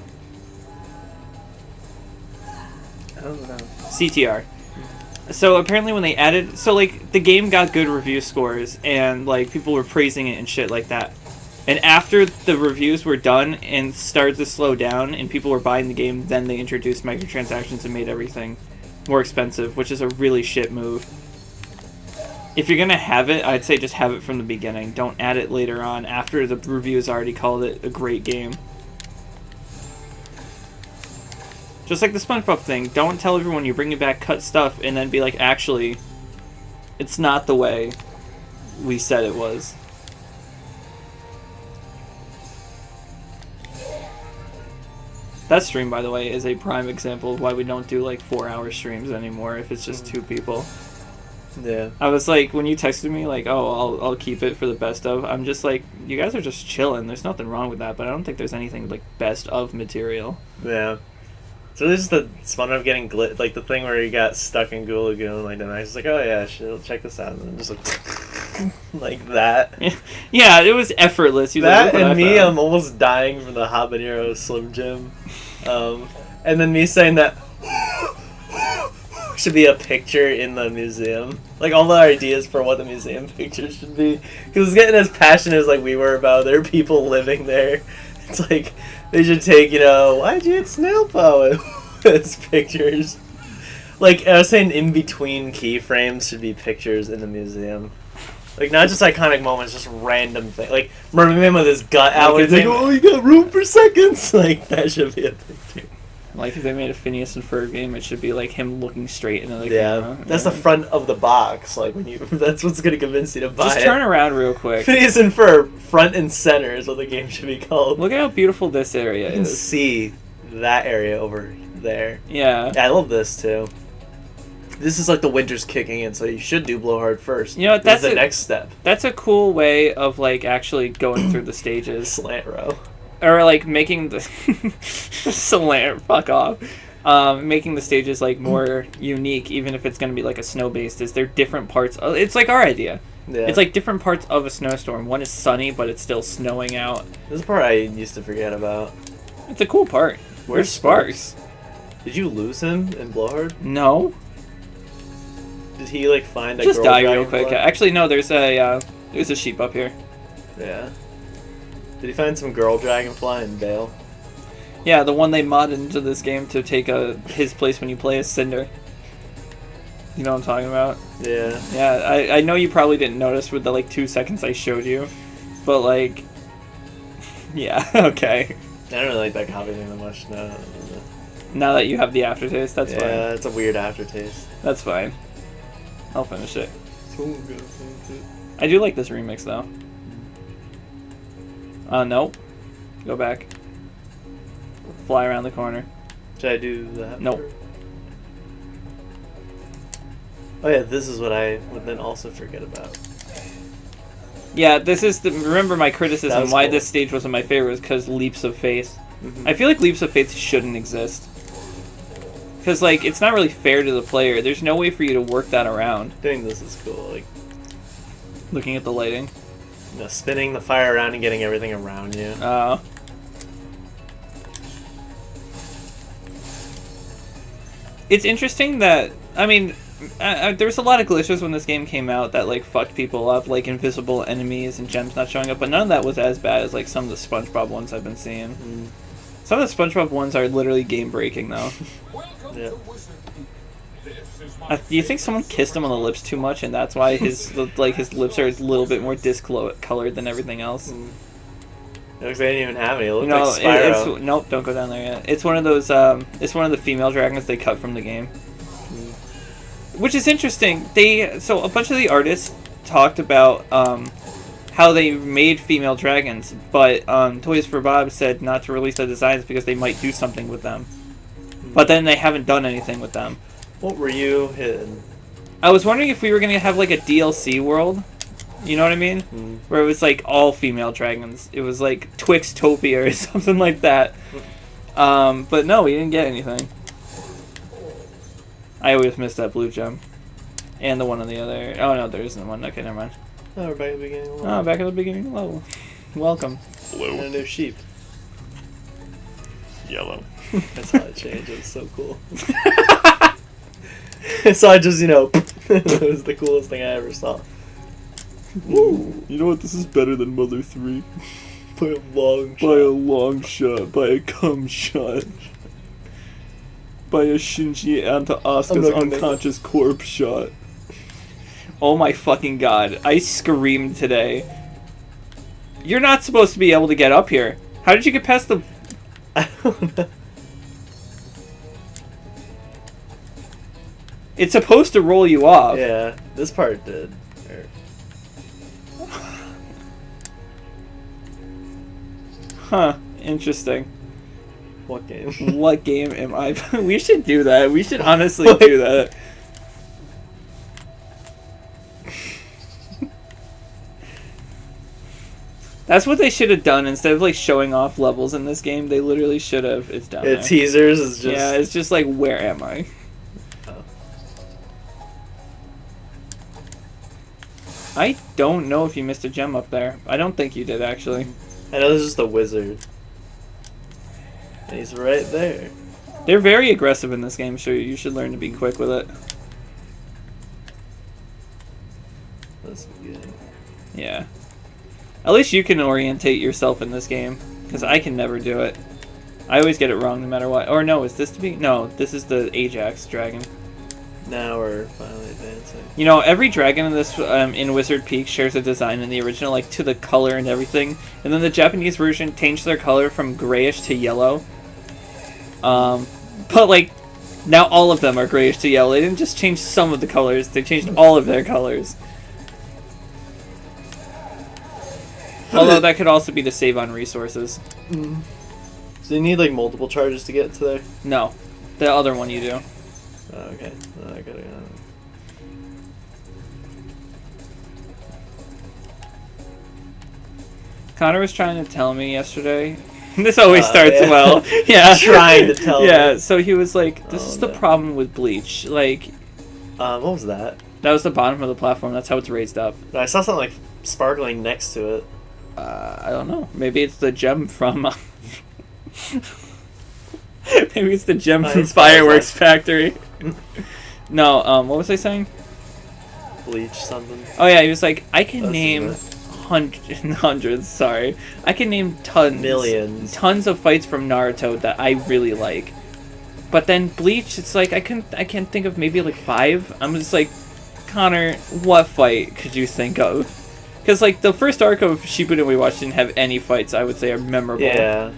I don't know. CTR. So apparently when they added, so like the game got good review scores and like people were praising it and shit like that. And after the reviews were done and started to slow down and people were buying the game, then they introduced microtransactions and made everything more expensive, which is a really shit move. If you're gonna have it, I'd say just have it from the beginning. Don't add it later on after the reviews already called it a great game. Just like the SpongeBob thing, don't tell everyone you're bringing back cut stuff and then be like, actually, it's not the way we said it was. That stream, by the way, is a prime example of why we don't do like 4-hour streams anymore if it's just 2 people. Yeah. I was like, when you texted me, like, oh, I'll keep it for the best of, I'm just like, you guys are just chilling. There's nothing wrong with that, but I don't think there's anything like best of material. Yeah. So this is the SpongeBob getting like the thing where he got stuck in Goo Lagoon, like, and I was like, oh yeah, shit, check this out, and then just like, like that. Yeah, it was effortless. You That like, and me, found. I'm almost dying from the habanero Slim Jim, and then me saying that should be a picture in the museum. Like all the ideas for what the museum picture should be, because it's getting as passionate as like we were about there are people living there. It's like they should take, you know, why'd you get snail power as pictures. Like I was saying, in between keyframes should be pictures in the museum. Like not just iconic moments, just random things. Like remember him with his gut out. Like, It's like, oh, you got room for seconds. Like that should be a picture. Like if they made a Phineas and Ferb game, it should be like him looking straight into the Yeah, camera. that's the front of the box. Like when you, that's what's gonna convince you to buy Just it. turn around real quick. Phineas and Ferb, front and center is what the game should be called. Look at how beautiful this area You can is. see that area over there. Yeah. Yeah, I love this too. This is like the winter's kicking in, so you should do Blowhard first. You know what, This that's is the a- next step. That's a cool way of like actually going through the stages. Slant row. Or like making the slant fuck off. Making the stages like more unique, even if it's going to be like a snow based. Is there different parts? It's like our idea. Yeah. It's like different parts of a snowstorm. One is sunny, but it's still snowing out. This is the part I used to forget about. It's a cool part. Where's Sparks? Did you lose him in Blowhard? No. Did he like find a Just girl die real quick. dragonfly? Actually, no. There's a sheep up here. Yeah. Did he find some girl dragonfly and bail? Yeah, the one they modded into this game to take his place when you play as Cinder. You know what I'm talking about? Yeah. Yeah, I know you probably didn't notice with the like 2 seconds I showed you, but like, yeah, okay. I don't really like that copy thing that much. No. Now that you have the aftertaste, that's Yeah, fine. it's a weird aftertaste. That's fine. I'll finish it. I do like this remix though. Nope. Go back. Fly around the corner. Should I do that? Nope. Oh yeah, this is what I would then also forget about. Yeah, this is the. Remember my That criticism was why cool. this stage wasn't my favorite was because Leaps of Faith. Mhm. I feel like Leaps of Faith shouldn't exist. Because, like, it's not really fair to the player. There's no way for you to work that around. I think this is cool. Like, Looking at the lighting. you know, spinning the fire around and getting everything around you. It's interesting that, I mean, there's a lot of glitches when this game came out that, like, fucked people up, like invisible enemies and gems not showing up, but none of that was as bad as, like, some of the SpongeBob ones I've been seeing. Mm. Some of the SpongeBob ones are literally game-breaking, though. Welcome Yeah. to Wizard Peak. This is my Do you think someone kissed him on the lips too much, and that's why his his lips are a little bit more discolored than everything else? It looks like they didn't even have any. It looked No, like Spyro. it's nope. Don't go down there yet. It's one of those. It's one of the female dragons they cut from the game, which is interesting. So a bunch of the artists talked about how they made female dragons, but Toys for Bob said not to release the designs because they might do something with them. But then they haven't done anything with them. What were you hitting? I was wondering if we were gonna have like a DLC world. You know what I mean? Where it was like all female dragons. It was like Twixtopia or something like that. But no, we didn't get anything. I always miss that blue gem. And the one on the other. Oh no, there isn't one. Okay, never mind. Oh, we're back at the beginning. Of the Oh, back at the beginning of the level. Welcome. And a Blue, new sheep. yellow. That's how it changes. So cool. So I just, it was the coolest thing I ever saw. Woo. You know what? This is better than Mother 3. By a long By a long shot. By a cum shot. By a Shinji onto I'm Asuka's not gonna make unconscious corpse shot. Oh my fucking god. I screamed today. You're not supposed to be able to get up here. How did you get past the... I don't know. It's supposed to roll you off. Yeah, this part did. Huh. Interesting. What game? What game am I... We should do that. We should honestly do that. That's what they should have done. Instead of, like, showing off levels in this game, they literally should have... It's down there. Teasers is just... Yeah, it's just like, where am I? Oh. I don't know if you missed a gem up there. I don't think you did, actually. I know this is the wizard. And he's right there. They're very aggressive in this game, so you should learn to be quick with it. That's good. Yeah. At least you can orientate yourself in this game, because I can never do it. I always get it wrong no matter what. Or no, is this to be? No, this is the Ajax dragon. Now we're finally advancing. You know, every dragon in this in Wizard Peak shares a design in the original, like to the color and everything. And then the Japanese version changed their color from grayish to yellow. But like, now all of them are grayish to yellow. They didn't just change some of the colors; they changed all of their colors. Although that could also be to save on resources. So you need like multiple charges to get to there? No, the other one you do. Oh, okay. Oh, I gotta go. Connor was trying to tell me yesterday. This always Oh, starts yeah. well. Yeah. Trying to tell Yeah, me. so he was like, this Oh, is the no. problem with Bleach. Like, What was that? that was the bottom of the platform. That's how it's raised up. I saw something like sparkling next to it. I don't know. Maybe it's the gem from... Maybe it's the gem Oh, from it's Fireworks Factory. No, what was I saying? Bleach something. Oh yeah, he was like, I can That's name it. hundreds, sorry. I can name tons. Millions. Tons of fights from Naruto that I really like. But then Bleach, it's like, I can't think of maybe like 5. I'm just like, Connor, what fight could you think of? Because like the first arc of Shippuden we watched didn't have any fights I would say are memorable. Yeah.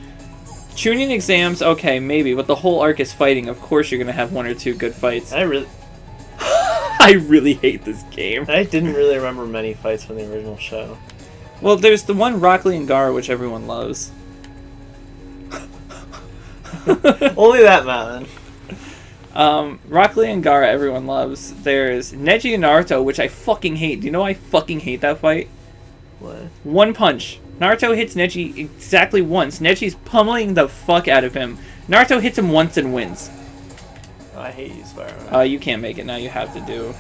Chunin exams, okay, maybe, but the whole arc is fighting. Of course you're gonna have 1 or 2 good fights. I really hate this game. didn't really remember many fights from the original show. Well, there's the one Rock Lee and Gara, which everyone loves. Only that mountain. Rock Lee and Gara, everyone loves. There's Neji and Naruto, which I fucking hate. Do you know I fucking hate that fight? What? One punch. Naruto hits Neji exactly once. Neji's pummeling the fuck out of him. Naruto hits him once and wins. Oh, I hate you, Spyro. You can't make it now. You have to do.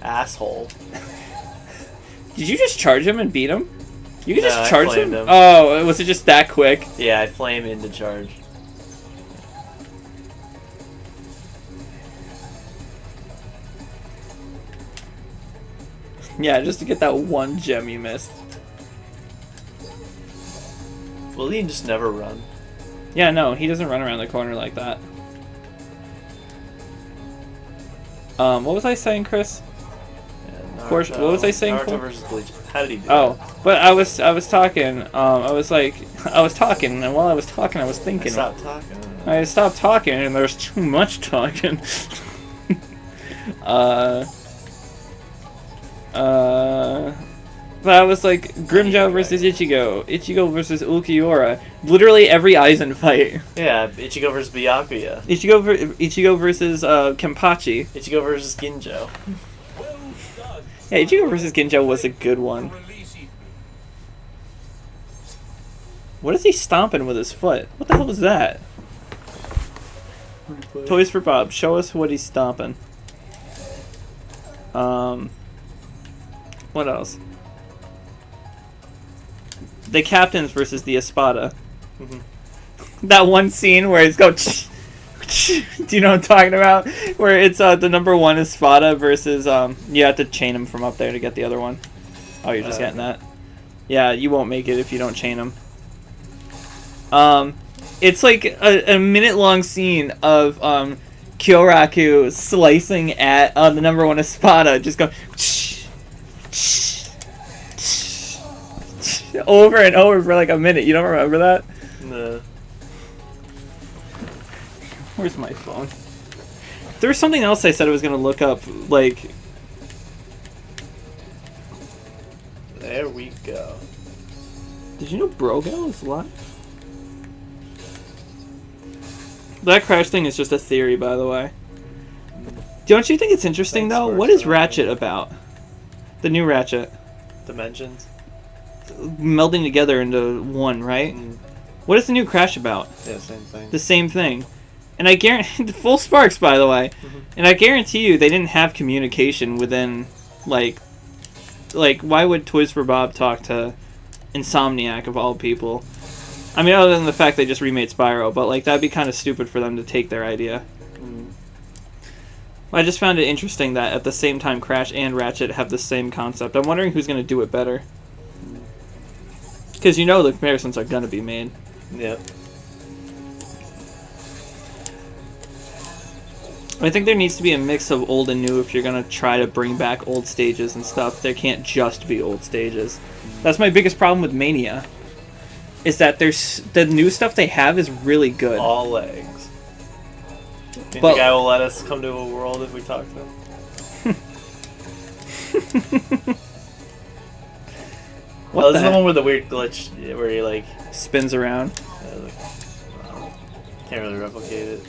Asshole. Did you just charge him and beat him? You can No, just I charge flamed him? him. Oh, was it just that quick? Yeah, I flame into charge. Yeah, just to get that one gem you missed. Will he just never run? Yeah, no, he doesn't run around the corner like that. What was I saying, Chris? Yeah, course, what was I saying Naruto for? versus Bleach. How did he do Oh, but I was talking. I was talking, and while I was talking, I was that? thinking. Stop talking. I stopped talking, and there's too much talking. But I was like, Grimmjow versus Ichigo, Ichigo versus Ulquiorra. Literally every Aizen fight. Yeah, Ichigo versus Byakuya. Ichigo versus Kenpachi. Ichigo versus Ginjo. Yeah, Ichigo versus Ginjo was a good one. What is he stomping with his foot? What the hell was that? Toys for Bob, show us what he's stomping. What else? The Captains versus the Espada. Mhm. That one scene where he's going Do you know what I'm talking about? Where it's the number one is Spada versus you have to chain him from up there to get the other one. Oh, you're just getting that. Yeah, you won't make it if you don't chain him. It's like a minute-long scene of Kyoraku slicing at the number one Espada, just going over and over for like a minute. You don't remember that? No. Where's my phone? There was something else I said I was gonna look up, like... There we go. Did you know Brogal is alive? That crash thing is just a theory, by the way. Don't you think it's interesting, Thanks though? for What is explaining. Ratchet about? The new Ratchet. Dimensions? Melding together into one, right? Mm. What is the new Crash about? Yeah, same thing. The same thing. And I guarantee... Full sparks, by the way. And I guarantee you they didn't have communication within, like, why would Toys for Bob talk to Insomniac, of all people? I mean, other than the fact they just remade Spyro, but, like, that'd be kind of stupid for them to take their idea. I just found it interesting that at the same time Crash and Ratchet have the same concept. I'm wondering who's going to do it better. Because you know the comparisons are going to be made. Yep. I think there needs to be a mix of old and new if you're going to try to bring back old stages and stuff. There can't just be old stages. That's my biggest problem with Mania. Is that the new stuff they have is really good. All legs. Do you think But- the guy will let us come to a world if we talk to him? What Oh, this the is the heck? one with the weird glitch where he like, Spins around. can't really replicate it.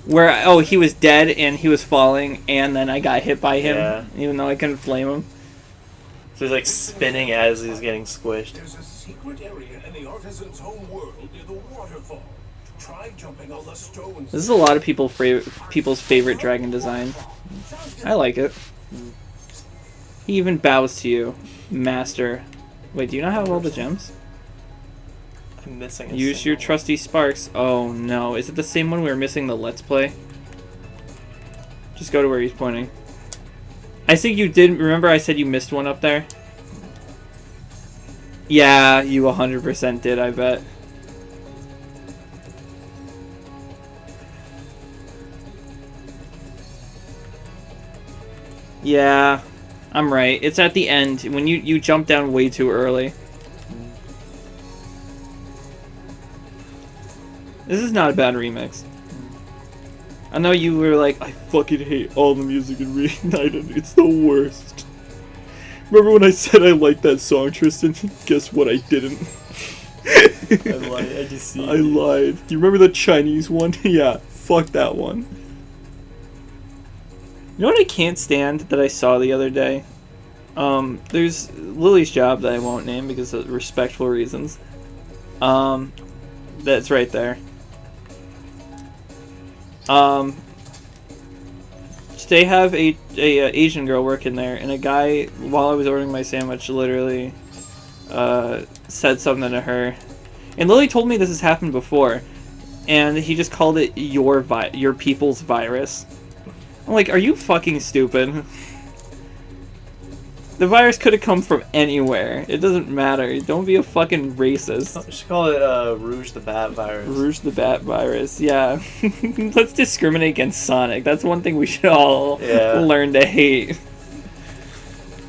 Where, oh, he was dead and he was falling and then I got hit by him. Yeah. Even though I couldn't flame him. So he's like spinning as he's getting squished. There's a secret area in the artisan's home world near the waterfall. Try jumping on the stones. This is a lot of people's favorite dragon design. I like it. He even bows to you, master. Wait, do you not have all the gems? I'm missing a Use your single trusty sparks. Oh no, is it the same one we were missing the Let's Play? Just go to where he's pointing. I think you did, remember I said you missed one up there? Yeah, you 100% did, I bet. Yeah, I'm right. It's at the end, when you jump down way too early. This is not a bad remix. I know you were like, I fucking hate all the music in Reignited. It's the worst. Remember when I said I liked that song, Tristan? Guess what? I didn't. I lied. I just see. I lied. Do you remember the Chinese one? Yeah, fuck that one. You know what I can't stand that I saw the other day? There's Lily's Job that I won't name because of respectful reasons. That's right there. They have a Asian girl working there, and a guy, while I was ordering my sandwich, literally said something to her. And Lily told me this has happened before, and he just called it your people's virus. I'm like, are you fucking stupid? The virus could have come from anywhere. It doesn't matter. Don't be a fucking racist. We should call it Rouge the Bat virus. Rouge the Bat virus, yeah. Let's discriminate against Sonic. That's one thing we should all learn to hate.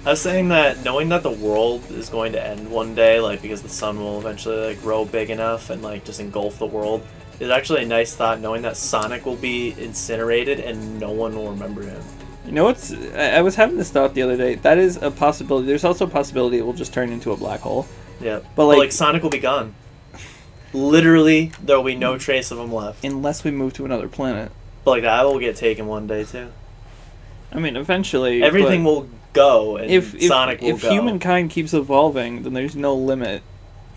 I was saying that knowing that the world is going to end one day, like because the sun will eventually like grow big enough and like just engulf the world, is actually a nice thought. Knowing that Sonic will be incinerated and no one will remember him. You know what's... I was having this thought the other day. That is a possibility. There's also a possibility it will just turn into a black hole. Yeah, But, like, like Sonic will be gone. Literally, there will be no trace of him left. unless we move to another planet. But like that will get taken one day too. I mean, eventually... Everything but will go, and if Sonic will if go. humankind keeps evolving, then there's no limit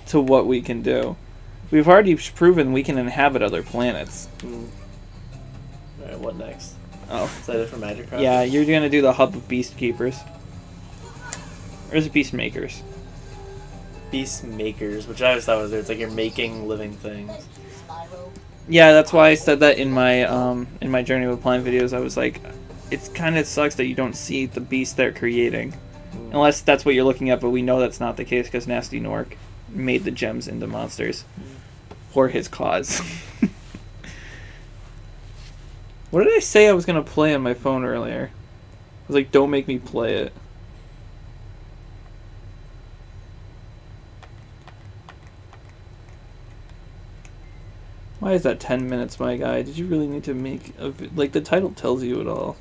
to what we can do. We've already proven we can inhabit other planets. Alright, what next? Oh. Is that it for Magic Craft? Yeah, you're gonna do the hub of Beast Keepers. Or is it Beast Makers? Beast Makers, which I always thought was there. It's like you're making living things. Spyro, Yeah, that's why I said that in my Journey with Plime videos. I was like, it kind of sucks that you don't see the beast they're creating, unless that's what you're looking at. But we know that's not the case because Nasty Nork made the gems into monsters for his cause. What did I say I was gonna play on my phone earlier? I was like, don't make me play it. Why is that 10 minutes, my guy? Did you really need to make a... Like, the title tells you it all.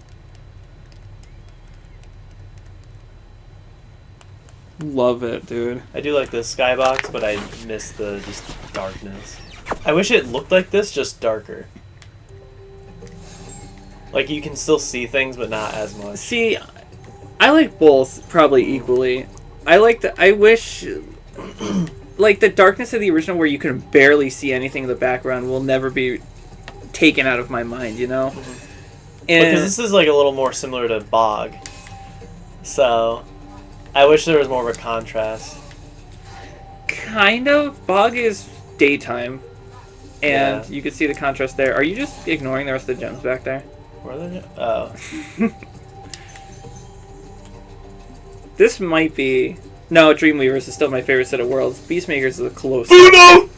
Love it, dude. I do like the skybox, but I miss the just darkness. I wish it looked like this, just darker. Like, you can still see things, but not as much. See, I like both probably equally. I wish... Like, the darkness of the original where you can barely see anything in the background will never be taken out of my mind, you know? And Because this is, like, a little more similar to Bog. So, I wish there was more of a contrast. kind of. Bog is daytime. And Yeah. you can see the contrast there. Are you just ignoring the rest of the gems back there? Where are they? Oh. This might be... No, Dreamweavers is still my favorite set of worlds. Beastmakers is a close. Uno!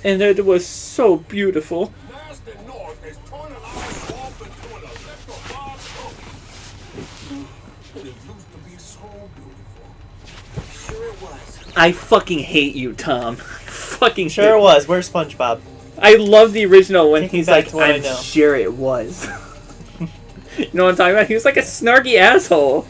And it was so beautiful. Nasty North is turning us off into an electro-bomb. It used to be so beautiful. Sure it was. I fucking hate you, Tom. fucking Sure hate it was. Where's SpongeBob? I love the original when Take me he's back like, to what I I'm know." sure it was. You know what I'm talking about? He was like a snarky asshole.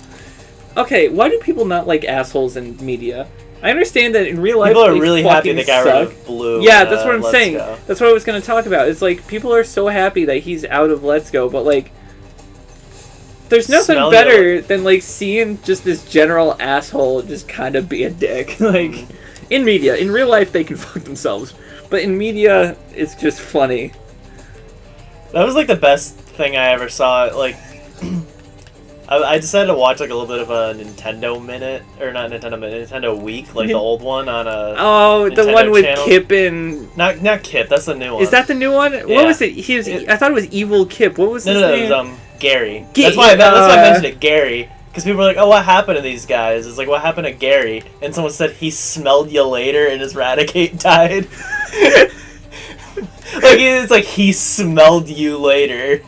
Okay, why do people not like assholes in media? I understand that in real life People are they really happy they fucking got rid suck. of Blue. Yeah, that's what I'm Let's saying. Go. That's what I was going to talk about. It's like, people are so happy that he's out of Let's Go, but like, there's nothing Smell better than like seeing just this general asshole just kind of be a dick. Like, in media. In real life, they can fuck themselves. But in media, it's just funny. That was like the best thing I ever saw. Like, I decided to watch like a little bit of a Nintendo Minute, or not Nintendo Minute, Nintendo Week, like the old one on a. Oh, the Nintendo one with channel. Kip and... Not Kip. That's the new one. Is that the new one? What Yeah. was it? I thought it was Evil Kip. What was No, his no, name? it was Gary. Ga- That's why I mentioned it, Gary. Because people were like, "Oh, what happened to these guys?" It's like, "What happened to Gary?" And someone said he smelled you later, and his Raticate died. Like it's like he smelled you later.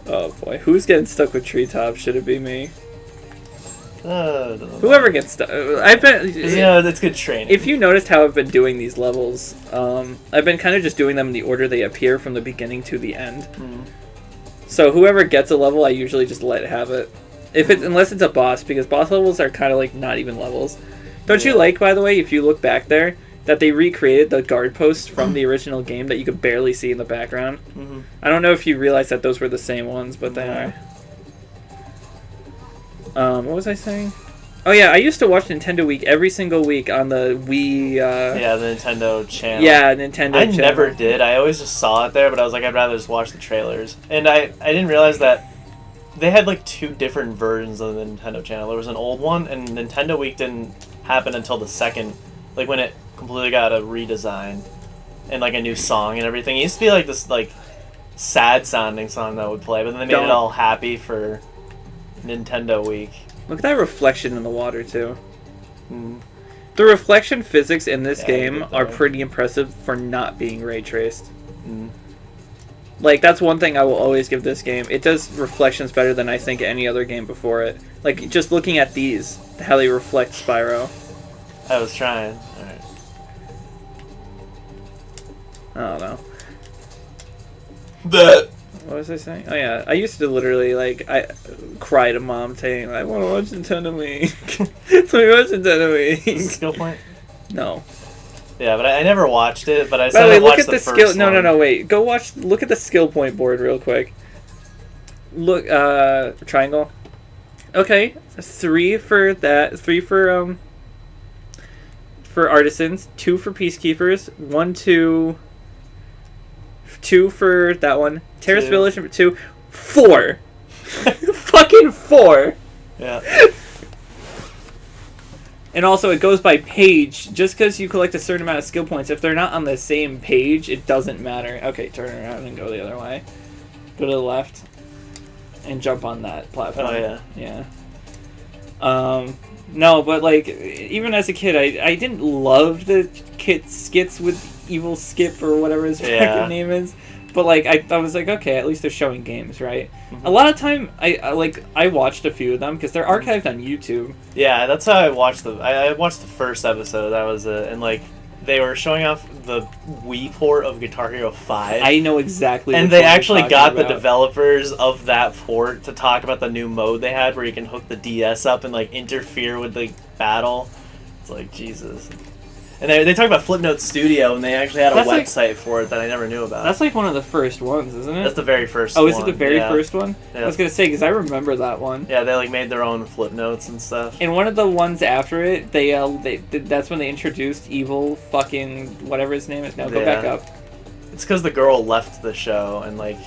Oh boy, who's getting stuck with treetops? Should it be me? I don't know. Whoever gets stuck. I've been. You know, that's good training. If you noticed how I've been doing these levels, I've been kind of just doing them in the order they appear from the beginning to the end. So whoever gets a level, I usually just let have it. Unless it's a boss, because boss levels are kind of like not even levels. Don't you like, by the way, if you look back there, that they recreated the guard posts from the original game that you could barely see in the background? I don't know if you realize that those were the same ones, but they are. What was I saying? Oh yeah, I used to watch Nintendo Week every single week on the Wii. Yeah, the Nintendo channel. Yeah, Nintendo. I channel. never did. I always just saw it there, but I was like, I'd rather just watch the trailers. And I didn't realize that they had like two different versions of the Nintendo channel. There was an old one, and Nintendo Week didn't happen until the second, like when it completely got a redesign and like a new song and everything. It used to be like this like sad sounding song that would play, but then they made it all happy for Nintendo Week. Look at that reflection in the water too. The reflection physics in this game good are point. pretty impressive for not being ray traced. Like, that's one thing I will always give this game. It does reflections better than I think any other game before it. Like, just looking at these, how they reflect Spyro. I was trying. Alright. I don't know. That. What was I saying? Oh yeah, I used to literally, like, I cry to Mom saying, I want to watch Nintendo Week. So we watch Nintendo Is Week. it Skill Point? No. Yeah, but I never watched it, but I By said the way, I look watched at the the first skill. No, one. wait. Look at the skill point board real quick. Look, triangle. Okay, 3 for that. 3 for artisans. 2 for peacekeepers. 1, 2. 2 for that one. Terrace 2. Village number 2. 4. Fucking 4. Yeah. And also, it goes by page. Just because you collect a certain amount of skill points, if they're not on the same page, it doesn't matter. Okay, turn around and go the other way. Go to the left. And jump on that platform. Oh, yeah. Yeah. No, but, like, even as a kid, I didn't love the skits with Evil Skip or whatever his fucking name is. But, like, I was like, okay, at least they're showing games, right? Mm-hmm. A lot of time, I watched a few of them because they're archived on YouTube. Yeah, that's how I watched them. I watched the first episode, that was it. And, like, they were showing off the Wii port of Guitar Hero 5. I know exactly and what they actually got about. the developers of that port to talk about the new mode they had where you can hook the DS up and, like, interfere with the battle. It's like, Jesus. And they talk about Flipnote Studio, and they actually had a website for it that I never knew about. That's like one of the first ones, isn't it? That's the very first one. Oh, is it the very first one? Yeah. I was going to say, because I remember that one. Yeah, they like made their own Flipnotes and stuff. And one of the ones after it, that's when they introduced Evil fucking whatever his name is now. Go back up. It's because the girl left the show, and like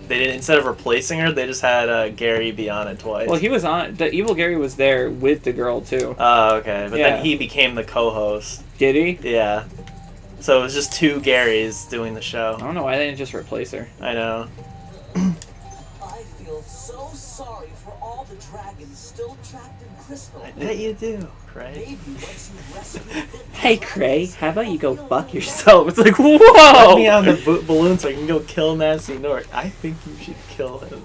they didn't, instead of replacing her, they just had Gary be on it twice. Well, he was on. The Evil Gary was there with the girl too. Oh, okay. But then he became the co-host. Did he? Yeah. So it was just two Garys doing the show. I don't know why they didn't just replace her. I know. I feel so sorry for all the dragons still trapped in Crystal. I bet you do, Cray. Maybe once you rescue them, Hey, Cray, how about you go fuck yourself? It's like, Let whoa! me on the balloon so I can go kill Nancy North. I think you should kill him.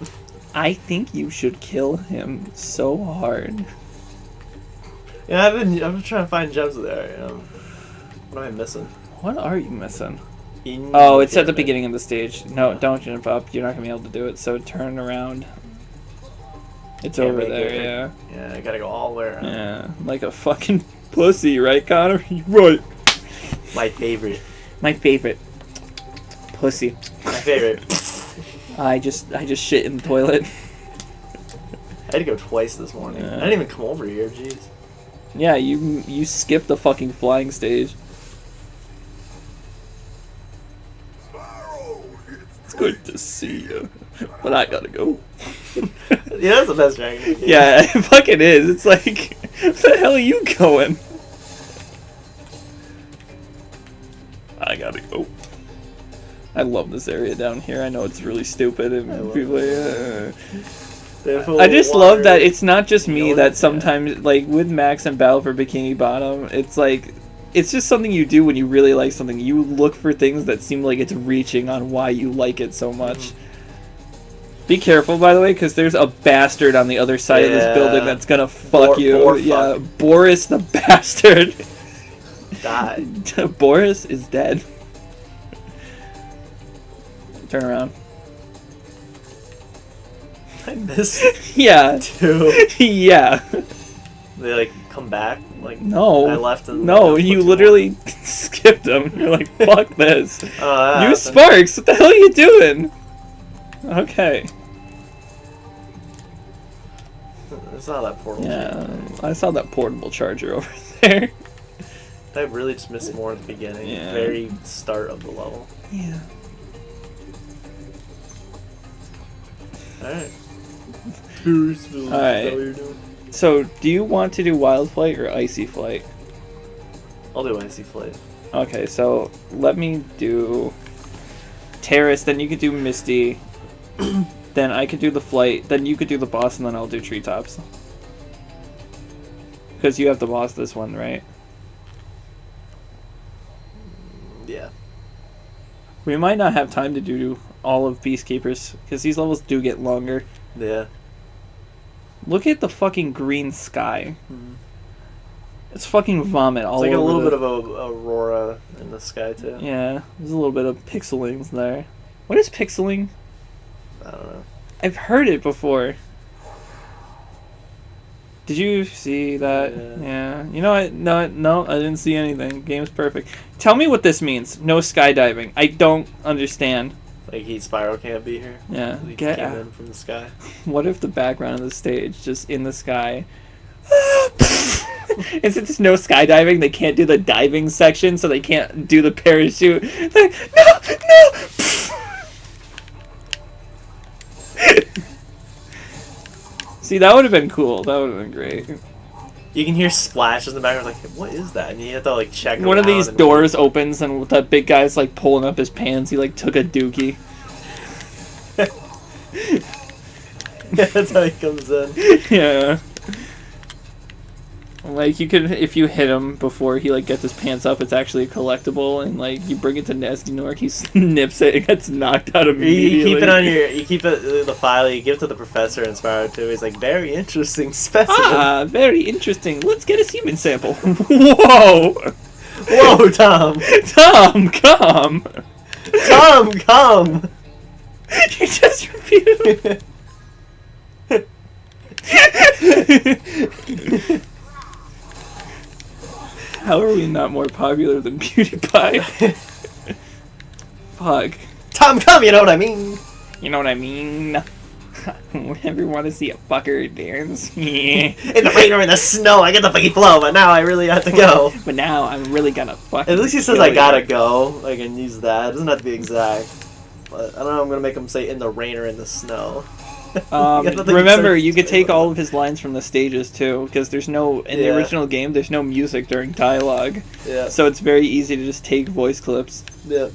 I think you should kill him so hard. Yeah, I've been trying to find gems there. What am I missing? What are you missing? Oh, it's at the beginning of the stage. No, don't jump up. You're not going to be able to do it, so turn around. It's over there, yeah. Yeah, I gotta go all the way around. Yeah, like a fucking pussy, right, Connor? Right. My favorite. My favorite. Pussy. My favorite. I just shit in the toilet. I had to go twice this morning. Yeah. I didn't even come over here, jeez. Yeah, you skipped the fucking flying stage. It's good to see you, but I gotta go. Yeah, that's the best dragon. Yeah, it fucking is. It's like, where the hell are you going? I gotta go. I love this area down here. I know it's really stupid and people. I just love that it's not just me that sometimes, like with Max and Battle for Bikini Bottom, it's like, it's just something you do when you really like something. You look for things that seem like it's reaching on why you like it so much. Be careful, by the way, because there's a bastard on the other side of this building that's gonna fuck you. Yeah, Boris the bastard. Died. Boris is dead. Turn around. I missed Yeah. too. Yeah. They like come back? Like No. I left them. No, you literally skipped them. You're like, fuck this. Oh, You Sparks, what the hell are you doing? Okay. I saw that portal. Yeah, I saw that portable charger over there. I really just missed more at the beginning. Yeah. Very start of the level. Yeah. Alright. Alright. So, do you want to do Wild Flight or Icy Flight? I'll do Icy Flight. Okay, so let me do Terrace, then you could do Misty, then I could do the Flight, then you could do the boss, and then I'll do Treetops. Because you have the boss this one, right? Yeah. We might not have time to do all of Peacekeepers, because these levels do get longer. Yeah. Look at the fucking green sky. It's fucking vomit all over. It's like a little the... bit of a aurora in the sky too. Yeah, there's a little bit of pixeling there. What is pixeling? I don't know. I've heard it before. Did you see that? Yeah. You know what? No, I didn't see anything. Game's perfect. Tell me what this means. No skydiving. I don't understand. Like Spyro can't be here. Yeah. He Get came out. in from the sky. What if the background of the stage just in the sky? And since there's no skydiving, they can't do the diving section, so they can't do the parachute. Like, no! See, that would have been cool. That would have been great. You can hear splashes in the background, like, what is that? And you have to, like, check One of around these and- doors opens and the big guy's like pulling up his pants. He like took a dookie. Yeah, that's how he comes in. Yeah. Like you could, if you hit him before he like gets his pants up, it's actually a collectible, and like you bring it to Nasty Nork, he snips it and gets knocked out immediately. You keep it on you keep it the file. You give it to the professor in Spyro 2. He's like, very interesting specimen. Ah, very interesting. Let's get a semen sample. Whoa, Whoa, Tom! Tom, come! Tom, come! You just repeated. How are we not more popular than PewDiePie? Fuck. Tom, come! You know what I mean? You know what I mean? Ever want to see a fucker dance? Yeah. In the rain or in the snow, I get the fucking flow, but now I really have to go. But now I'm really gonna fucking At least he says kill I you. gotta go. I can use that. It doesn't have to be exact. But I don't know, I'm gonna make him say in the rain or in the snow. Remember, you could take all of his lines from the stages too, because there's no in the Yeah. original game. There's no music during dialogue, Yeah. so it's very easy to just take voice clips. Yeah.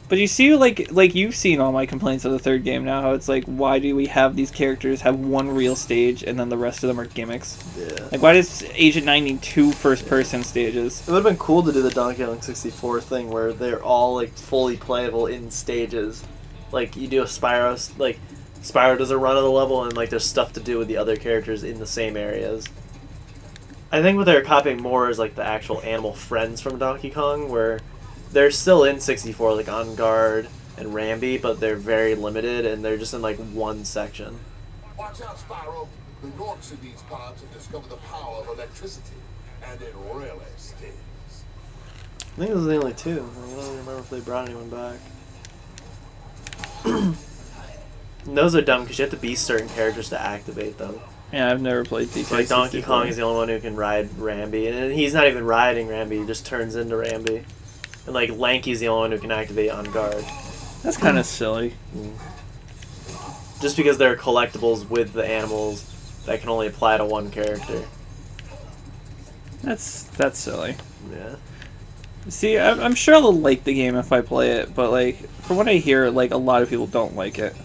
But you see, like you've seen all my complaints of the third game now. How it's like, why do we have these characters have one real stage and then the rest of them are gimmicks? Yeah. Like, why does Agent 9 need 2 first-person stages? It would have been cool to do the Donkey Kong 64 thing where they're all like fully playable in stages. Like you do a Spyro, like Spyro does a run of the level and like there's stuff to do with the other characters in the same areas. I think what they're copying more is like the actual animal friends from Donkey Kong, where they're still in 64, like On Guard and Rambi, but they're very limited and they're just in like one section. Watch out, Spyro. The Norks in these parts have discovered the power of electricity, and it really stings. I think it was the only two. I don't remember if they brought anyone back. And those are dumb because you have to be certain characters to activate them. Yeah, I've never played DK. So like Donkey Kong is the only one who can ride Rambi, and he's not even riding Rambi; he just turns into Rambi. And like Lanky's the only one who can activate On Guard, That's kind of silly. just because they're collectibles with the animals that can only apply to one character. That's silly. Yeah. See, I'm sure I'll like the game if I play it, but like from what I hear, like a lot of people don't like it.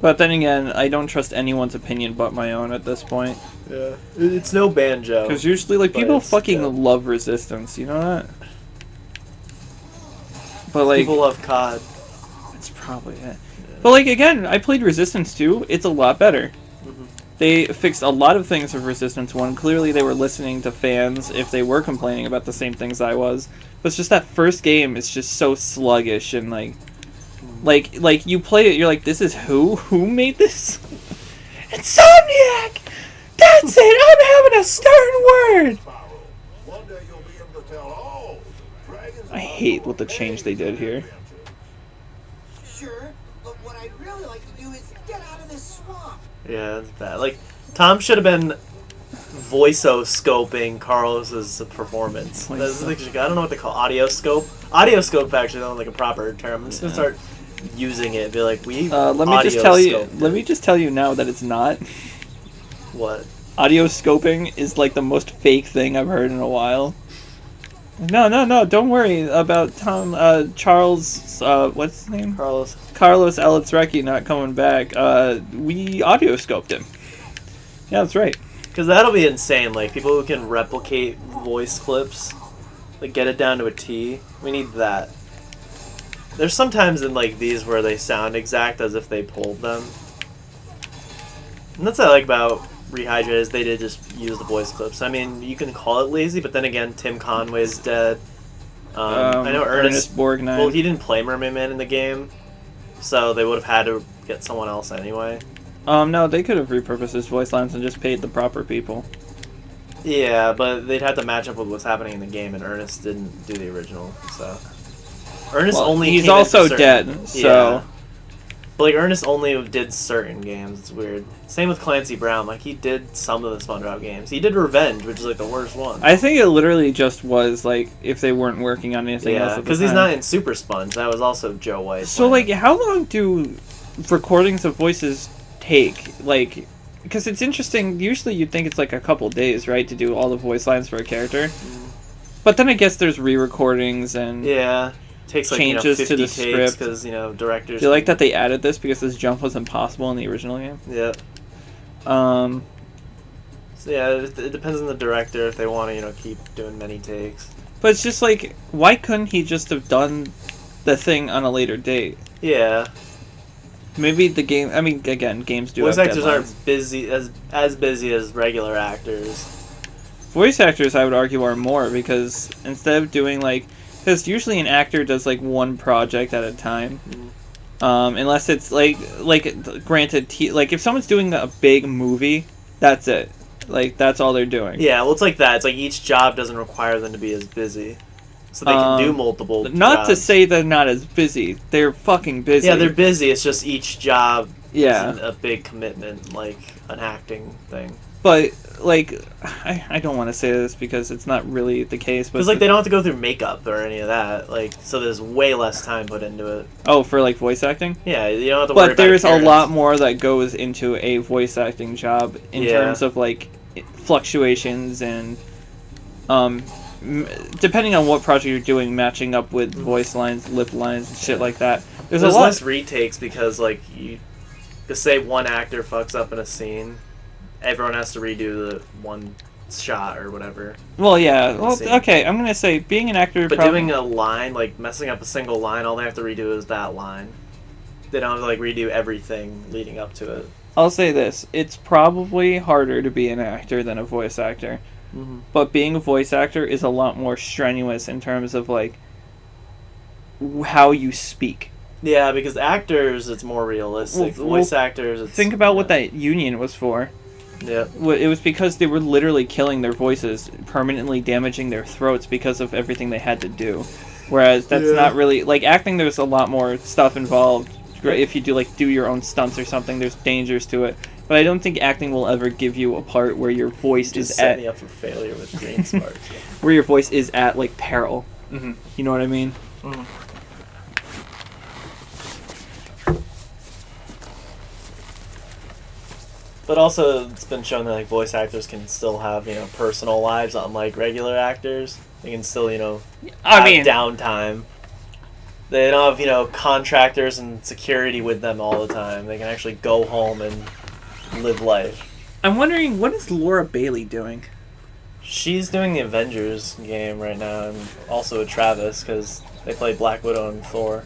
But then again, I don't trust anyone's opinion but my own at this point. Yeah. It's no Banjo. Because usually, like, But people it's fucking good. love Resistance, you know that? But like, People love COD. it's probably it. But like, again, I played Resistance 2. It's a lot better. They fixed a lot of things of Resistance 1. Clearly, they were listening to fans if they were complaining about the same things I was. But it's just that first game is just so sluggish and like you play it, you're like, this is who? Who made this? Insomniac! That's it! I'm having a stern word! Spyro, one day you'll be able to tell all dragons. I hate what the change they did here. Sure, but what I'd really like to do is get out of this swamp. Yeah, it's bad. Like Tom should have been voice-o-scoping Carlos's performance. That's the thing, I don't know what they call audio-scope. Audio-scope actually not like a proper term. I'm just gonna start using it. Be like, we Let me just tell you. audio-scoped Let it. me just tell you now that it's not. What? Audio scoping is like the most fake thing I've heard in a while. No. Don't worry about Charles. What's his name? Carlos. Carlos Alazreki not coming back. We audio scoped him. Yeah, that's right. Because that'll be insane. Like, people who can replicate voice clips, like, get it down to a T. We need that. There's sometimes in, like, these where they sound exact as if they pulled them. And that's what I like about Rehydrate is they did just use the voice clips. I mean, you can call it lazy, but then again, Tim Conway's dead. I know Ernest Borgnine. Well, he didn't play Mermaid Man in the game, so they would have had to get someone else anyway. No, they could have repurposed his voice lines and just paid the proper people. Yeah, but they'd have to match up with what's happening in the game, and Ernest didn't do the original, so... Ernest Well, only he's came into also certain- dead, so... Yeah. But, like, Ernest only did certain games. It's weird. Same with Clancy Brown. Like, he did some of the SpongeBob games. He did Revenge, which is, like, the worst one. I think it literally just was, like, if they weren't working on anything else Yeah, at the because he's time. not in Super Sponge. That was also Joe White. So, playing like, how long do recordings of voices take? Like, because it's interesting. Usually you'd think it's like a couple days, right, to do all the voice lines for a character. But then I guess there's re-recordings and Yeah. Takes like changes 50 to the takes script. because directors. Do you like that they added this because this jump was impossible in the original game? Yeah. Um, So yeah, it depends on the director if they want to keep doing many takes. but it's just like, why couldn't he just have done the thing on a later date? Yeah. Maybe the game. I mean, again, games do. Voice have actors deadlines. aren't busy as busy as regular actors. Voice actors, I would argue, are more because instead of doing like, because usually an actor does like one project at a time, unless it's like granted, like if someone's doing a big movie, that's it. Like that's all they're doing. Yeah, well, it's like that. It's like each job doesn't require them to be as busy, so they can do multiple. Not to jobs. say they're not as busy. They're fucking busy. Yeah, they're busy. It's just each job Yeah. isn't a big commitment like an acting thing. But like, I don't want to say this because it's not really the case. But Because like they don't have to go through makeup or any of that. Like so, there's way less time put into it. oh, for like voice acting. Yeah, you don't have to worry But about there's a appearance. lot more that goes into a voice acting job in Yeah. terms of like fluctuations and depending on what project you're doing, matching up with voice lines, lip lines, and shit like that. There's a lot. less retakes because like to say one actor fucks up in a scene, everyone has to redo the one shot or whatever. Well, yeah. Well, scene. okay. I'm gonna say being an actor. But doing a line, like messing up a single line, all they have to redo is that line. They don't have to like redo everything leading up to it. I'll say this: it's probably harder to be an actor than a voice actor. But being a voice actor is a lot more strenuous in terms of like how you speak. Yeah, because actors, it's more realistic. Well, Voice actors, it's, Think about what that union was for. Yeah. It was because they were literally killing their voices, permanently damaging their throats because of everything they had to do. Whereas that's not really like acting. There's a lot more stuff involved. If you do your own stunts or something, there's dangers to it. But I don't think acting will ever give you a part where your voice Just is set at me up for failure with green sparks. where your voice is at like peril. Mm-hmm. You know what I mean? But also, it's been shown that like voice actors can still have personal lives, unlike regular actors. They can still I have mean, downtime. They don't have contractors and security with them all the time. They can actually go home and live life. I'm wondering what is Laura Bailey doing? She's doing the Avengers game right now, and also with Travis because they play Black Widow and Thor.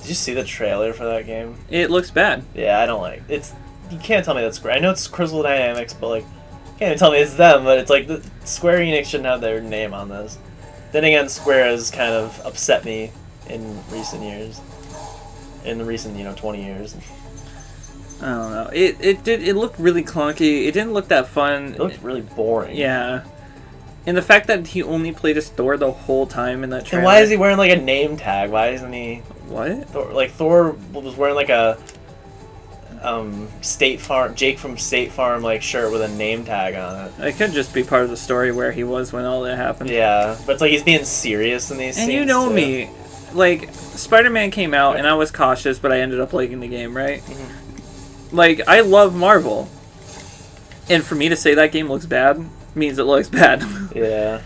Did you see the trailer for that game? It looks bad. Yeah, I don't like it's. You can't tell me that's Square. I know it's Crystal Dynamics, but like, you can't even tell me it's them. But it's like the Square Enix shouldn't have their name on this. Then again, Square has kind of upset me in recent years. In the recent 20 years. I don't know. It looked really clunky. It didn't look that fun. It looked really boring. Yeah. And the fact that he only played as Thor the whole time in that trailer. And why is he wearing like a name tag? Why isn't he? What? Thor was wearing like a State Farm, Jake from State Farm like shirt with a name tag on it. It could just be part of the story where he was when all that happened. Yeah, but it's like he's being serious in these And scenes. you know too. me. Like, Spider-Man came out and I was cautious, but I ended up liking the game, right? Like, I love Marvel. And for me to say that game looks bad means it looks bad. Yeah.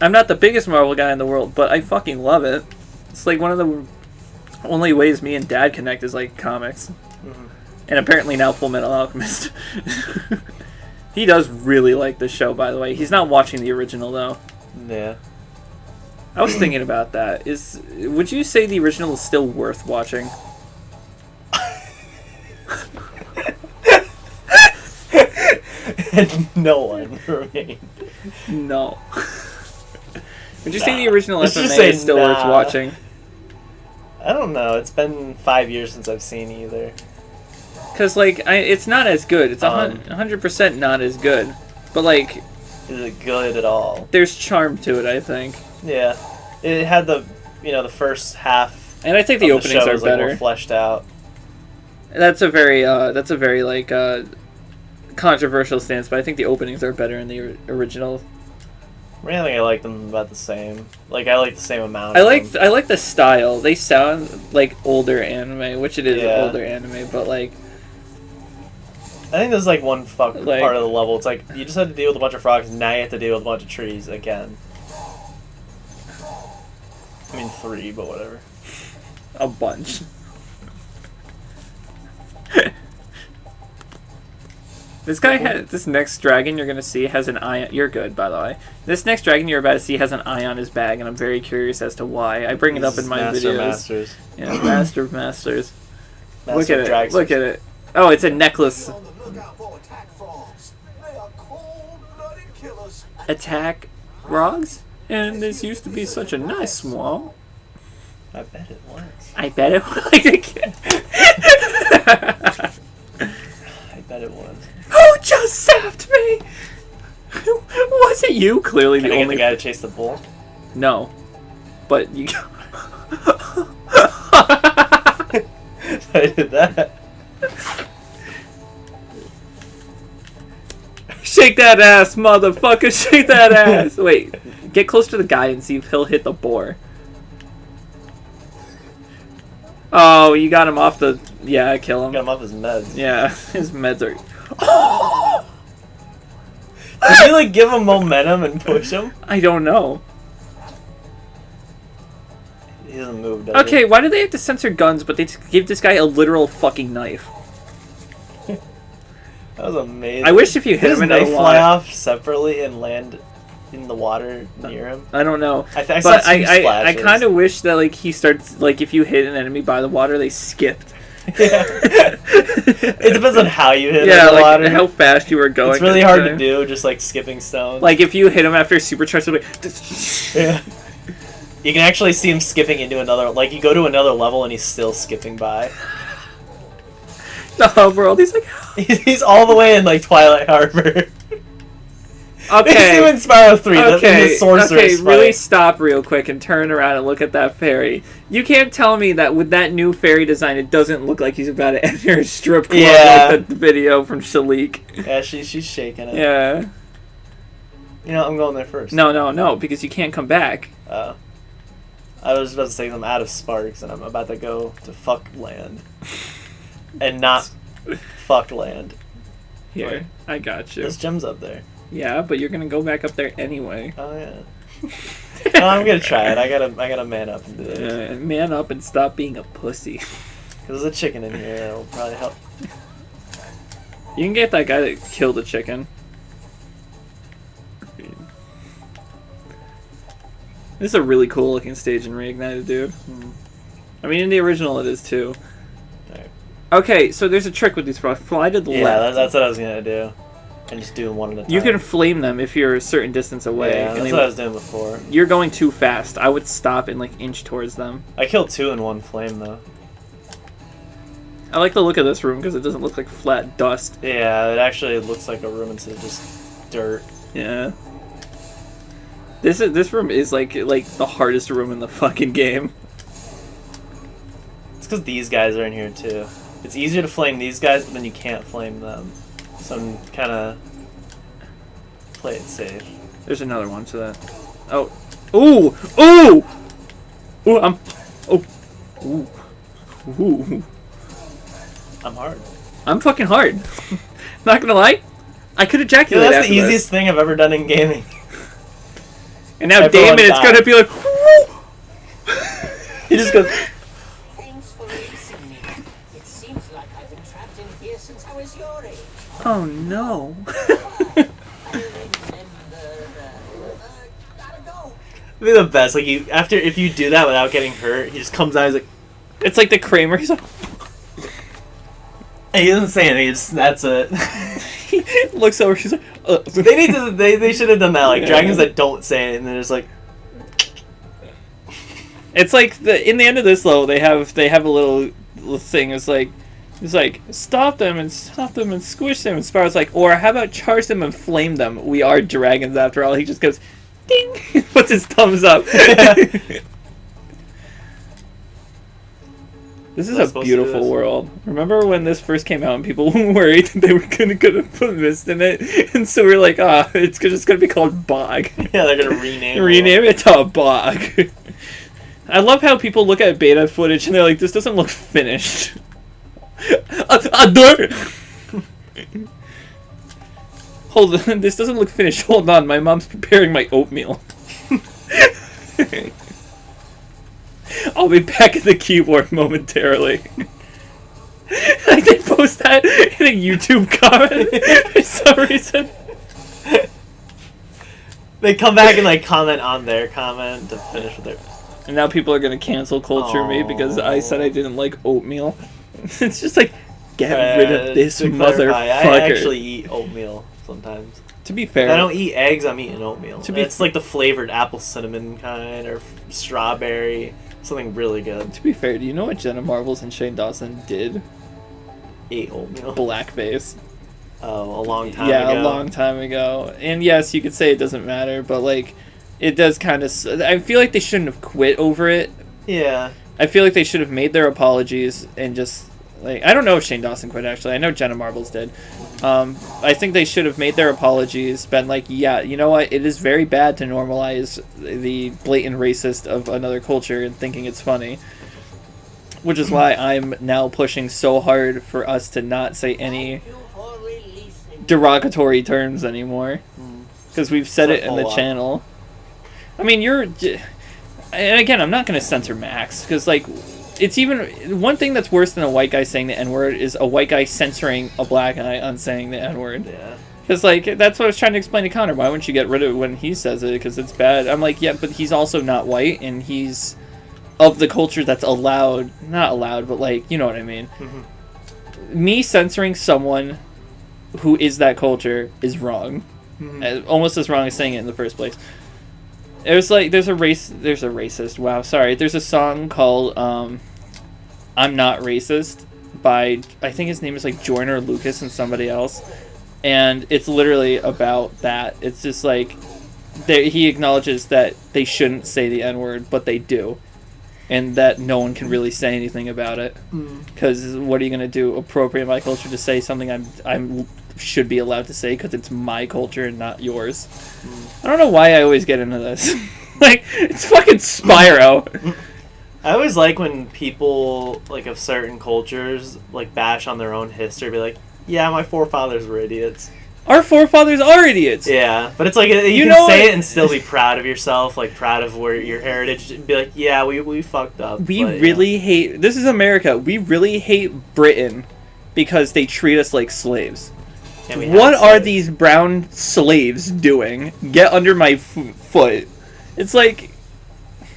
I'm not the biggest Marvel guy in the world, but I fucking love it. It's like one of the only ways me and Dad connect is like comics. And apparently now Full Metal Alchemist. He does really like this show, by the way. He's not watching the original, though. Yeah. I was thinking about that. Would you say the original is still worth watching? And no one remained. No. Would you say the original Let's just FMA say is still worth nah. watching? I don't know. It's been 5 years since I've seen either. Because, like, it's not as good. It's 100% not as good. But, like, Is it good at all? there's charm to it, I think. Yeah. It had the first half. And I think the of openings show are was, like, better. more fleshed out. That's a very like controversial stance, but I think the openings are better in the original. I mean, I think I like them about the same. Like I like the same amount. I of like them. the style. They sound like older anime, which it is Yeah. older anime, but like think there's like one fuck Like- part of the level. It's like you just had to deal with a bunch of frogs. Now you have to deal with a bunch of trees again. I mean 3, but whatever. A bunch. This guy has this next dragon you're gonna see has an eye. You're good, by the way. This next dragon you're about to see has an eye on his bag, and I'm very curious as to why. I bring it up in my videos. Masters. Yeah, Master of Masters. Master Look at of it. Drags. Look at it. Oh, it's a necklace. Be on the lookout for attack frogs. They are cold-blooded killers. Attack frogs? And this used to be such a nice swamp. I bet it was. I bet it was. I bet it was. Who just zapped me? Was it you? Clearly Can the I get only the guy to chase the bull? No. But you I did that. Shake that ass, motherfucker! Shake that ass! Wait, get close to the guy and see if he'll hit the boar. Oh, you got him off the... Yeah, kill him. Got him off his meds. Yeah, his meds are... Did you like give him momentum and push him? I don't know. He doesn't move, does Okay, why do they have to censor guns, but they give this guy a literal fucking knife? he? That was amazing. I wish if you hit Did his him into knife the fly water... off separately and land in the water near him? I don't know. I saw But some I splashes. kind of wish that like he starts like if you hit an enemy by the water, they skipped. Yeah. It depends on how you hit Yeah, the like water. how fast you were going. It's really at hard the to time. do, just like skipping stones. Like if you hit him after supercharged, like yeah. You can actually see him skipping into another. Like you go to another level and he's still skipping by. the hub world. He's like, He's all the way in like Twilight Harbor. They see him in okay, Spyro 3, in okay, the sorceress okay. fight. Really stop real quick and turn around and look at that fairy. You can't tell me that with that new fairy design, it doesn't look like he's about to enter a strip club Yeah. like the video from Shalik. Yeah, she's shaking it. Yeah. You know, I'm going there first. No, because you can't come back. I was about to say I'm out of sparks and I'm about to go to fuck land. And not fuck land. Here, Right. I got you. There's gems up there. Yeah, but you're gonna go back up there anyway. Oh yeah. No, I'm gonna try it. I gotta man up and do it. Man up and stop being a pussy. There's a chicken in here that will probably help. You can get that guy that killed the chicken. This is a really cool looking stage in Reignited, dude. I mean, in the original it is too. Alright. Okay, so there's a trick with these frogs. Fly to the Yeah, left. that's what I was gonna do. And just do them one at a time. You can flame them if you're a certain distance away. Yeah, and that's they, what I was doing before. you're going too fast. I would stop and like inch towards them. I killed 2 in one flame though. I like the look of this room because it doesn't look like flat dust. Yeah, it actually looks like a room instead of just dirt. Yeah. This room is like the hardest room in the fucking game. It's because these guys are in here too. It's easier to flame these guys, but then you can't flame them. So I'm kind of play it safe. There's another one to that. Oh. Ooh! Ooh! Ooh, I'm... Oh. Ooh. Ooh. I'm hard. I'm fucking hard. Not gonna lie. I could Yeah, ejaculate that's after the this. easiest thing I've ever done in gaming. And now Everyone Damon, it's died. gonna be like... He just goes... Thanks for releasing me. It seems like I've been trapped in here since I was your age. Oh no. I remember. Gotta go. It'd be the best. Like you, after if you do that without getting hurt, he just comes out. He's like, It's like the Kramer. He's like... he doesn't say anything. It's, that's it. He looks over, she's like... They need to. They should have done that. Like Yeah. dragons that don't say anything. They're just like. It's like in the end of this level, they have a little thing. It's like stop them and squish them. And Spyro's like, or how about charge them and flame them? We are dragons after all. He just goes, ding, puts his thumbs up. This is Am I a supposed to do beautiful this? world. Remember when this first came out and people were worried that they were gonna put mist in it, and so we're like, it's just gonna be called Bog. Yeah, they're gonna rename. Rename it to Bog. I love how people look at beta footage and they're like, this doesn't look finished. A dirt! Hold on, this doesn't look finished. Hold on, my mom's preparing my oatmeal. I'll be back at the keyboard momentarily. I did post that in a YouTube comment for some reason. They come back and like comment on their comment to finish with their. And now people are gonna cancel culture me because I said I didn't like oatmeal. It's just like, get rid of this To clarify, motherfucker. I actually eat oatmeal sometimes. To be fair, If I don't eat eggs, I'm eating oatmeal. To be It's like the flavored apple cinnamon kind or strawberry, something really good. to be fair, do you know what Jenna Marbles and Shane Dawson did? Ate oatmeal. Blackface. Oh, a long time Yeah, ago. a long time ago. And yes, you could say it doesn't matter, but like, it does kind of. I feel like they shouldn't have quit over it. Yeah. I feel like they should have made their apologies and just like, I don't know if Shane Dawson quit actually. I know Jenna Marbles did. I think they should have made their apologies, been like, yeah, you know what? It is very bad to normalize the blatant racist of another culture and thinking it's funny. Which is why I'm now pushing so hard for us to not say any Thank you for releasing. derogatory terms anymore. Because we've said it in the Except channel. I mean, and again, I'm not going to censor Max, because, like, it's even... One thing that's worse than a white guy saying the N-word is a white guy censoring a black guy on saying the N-word. Yeah. Because, like, that's what I was trying to explain to Connor. Why wouldn't you get rid of it when he says it? Because it's bad. I'm like, yeah, but he's also not white, and he's of the culture that's allowed... Not allowed, but, like, you know what I mean. Mm-hmm. Me censoring someone who is that culture is wrong. Mm-hmm. Almost as wrong as saying it in the first place. It was like, there's a racist, wow, sorry. There's a song called, I'm Not Racist by, I think his name is like Joyner Lucas and somebody else. And it's literally about that. It's just like, he acknowledges that they shouldn't say the N-word, but they do. And that no one can really say anything about it. Because what are you going to do? Appropriate my culture to say something I'm should be allowed to say because it's my culture and not yours. I don't know why I always get into this. Like, it's fucking Spyro. I always like when people like of certain cultures like bash on their own history, be like, "Yeah, my forefathers were idiots." Our forefathers are idiots. Yeah, but it's like you know can say what? it and still be proud of yourself, like proud of where your heritage, and be like, "Yeah, we fucked up." We but, really hate... This is America. We really hate Britain because they treat us like slaves. Yeah, we What have are to. these brown slaves doing? Get under my foot. It's like...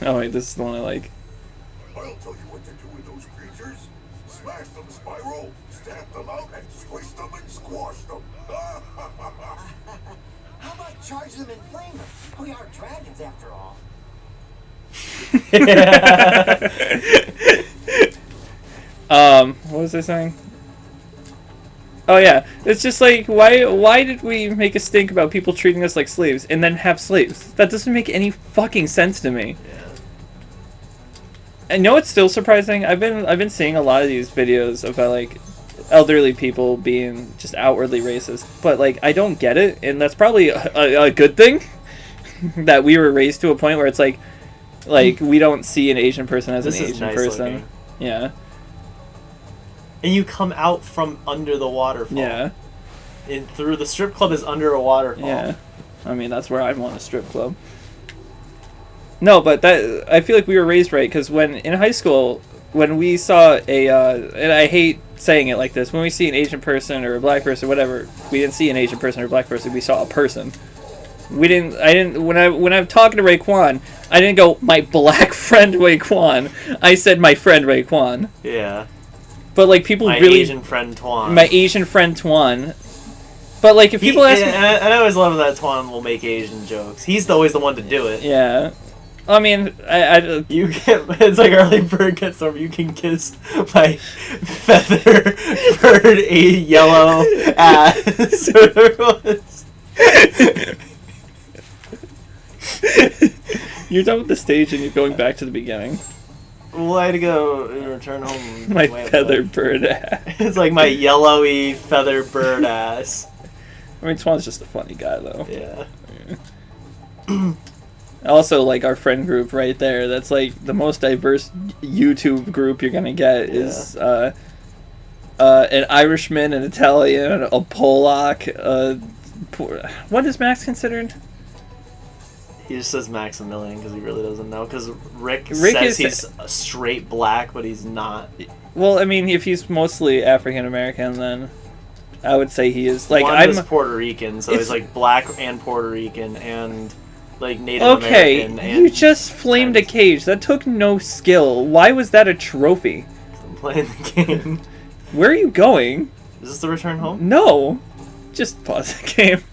Oh wait, this is the one I like. I'll tell you what to do with those creatures. Smash them, Spyro. Stamp them out and squish them and squash them. How about charge them and flame them? We are dragons after all. What was I saying? Oh yeah, it's just like, why did we make a stink about people treating us like slaves and then have slaves? That doesn't make any fucking sense to me. I know it's still surprising. I've been seeing a lot of these videos about like elderly people being just outwardly racist, but like I don't get it, and that's probably a good thing that we were raised to a point where it's like we don't see an Asian person as This an is Asian nice person. looking. Yeah. And you come out from under the waterfall. Yeah. And through the strip club is under a waterfall. Yeah. I mean, that's where I'd want a strip club. No, but that I feel like we were raised right, because when in high school, when we saw and I hate saying it like this, when we see an Asian person or a black person, whatever, we didn't see an Asian person or a black person, we saw a person. When I'm talking to Raekwon, I didn't go, my black friend Raekwon. I said my friend Raekwon. Yeah. But like people My really... Asian friend Tuan. My Asian friend Tuan. But like if people ask me... And I always love that Tuan will make Asian jokes. He's always the one to do it. Yeah. I mean, You can, it's like early bird gets over. You can kiss my feather bird yellow ass. You're done with the stage and you're going back to the beginning. Way to go! Return home. My Way feather back. bird ass. It's like my yellowy feather bird ass. I mean, Twan's just a funny guy, though. Yeah. Also, like, our friend group right there, that's, like, the most diverse YouTube group you're gonna get is, an Irishman, an Italian, a Polak. What is Max considered? He just says Maximilian because he really doesn't know. Because Rick is- says he's a straight black, but he's not. Well, I mean, if he's mostly African American, then I would say he is. Like, Wanda's I'm Puerto Rican, so It's- he's like black and Puerto Rican and like Native okay. American. And You just flamed a cage. That took no skill. Why was that a trophy? I'm playing the game. Where are you going? Is this the return home? No, just pause the game.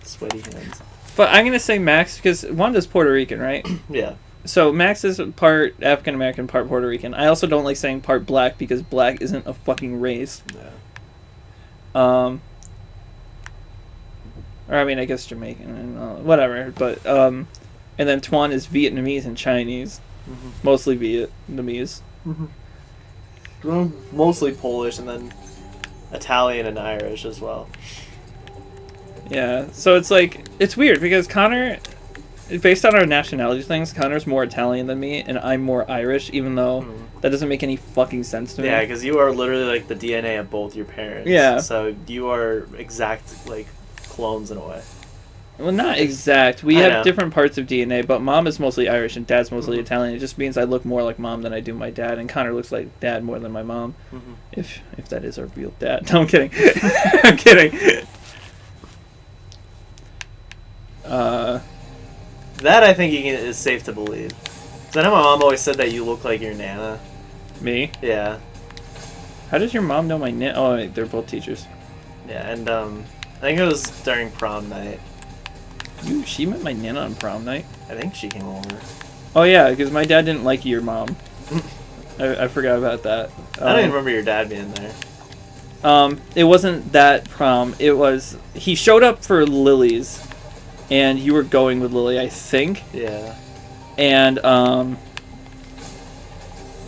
Sweaty hands. But I'm gonna say Max because Wanda's Puerto Rican, right? Yeah. So Max is part African American, part Puerto Rican. I also don't like saying part black because black isn't a fucking race. Yeah. Or I mean, I guess Jamaican and whatever. But and then Tuan is Vietnamese and Chinese, mostly Vietnamese. Mostly Polish and then Italian and Irish as well. Yeah, so it's like it's weird because Connor, based on our nationality things, Connor's more Italian than me, and I'm more Irish. Even though that doesn't make any fucking sense to me. Yeah, because you are literally like the DNA of both your parents. Yeah. So you are exact like clones in a way. Well, not exact. We I have know. different parts of DNA, but mom is mostly Irish and dad's mostly Italian. It just means I look more like mom than I do my dad, and Connor looks like dad more than my mom. If that is our real dad. No, I'm kidding. I'm kidding. That I think is safe to believe. 'Cause I know my mom always said that you look like your nana. Me? Yeah. How does your mom know my name? Oh, wait, they're both teachers. Yeah, and I think it was during prom night. She met my nana on prom night. I think she came over. Oh yeah, because my dad didn't like your mom. I forgot about that. I don't even remember your dad being there. It wasn't that prom. It was he showed up for Lily's, and you were going with Lily, I think. Yeah. And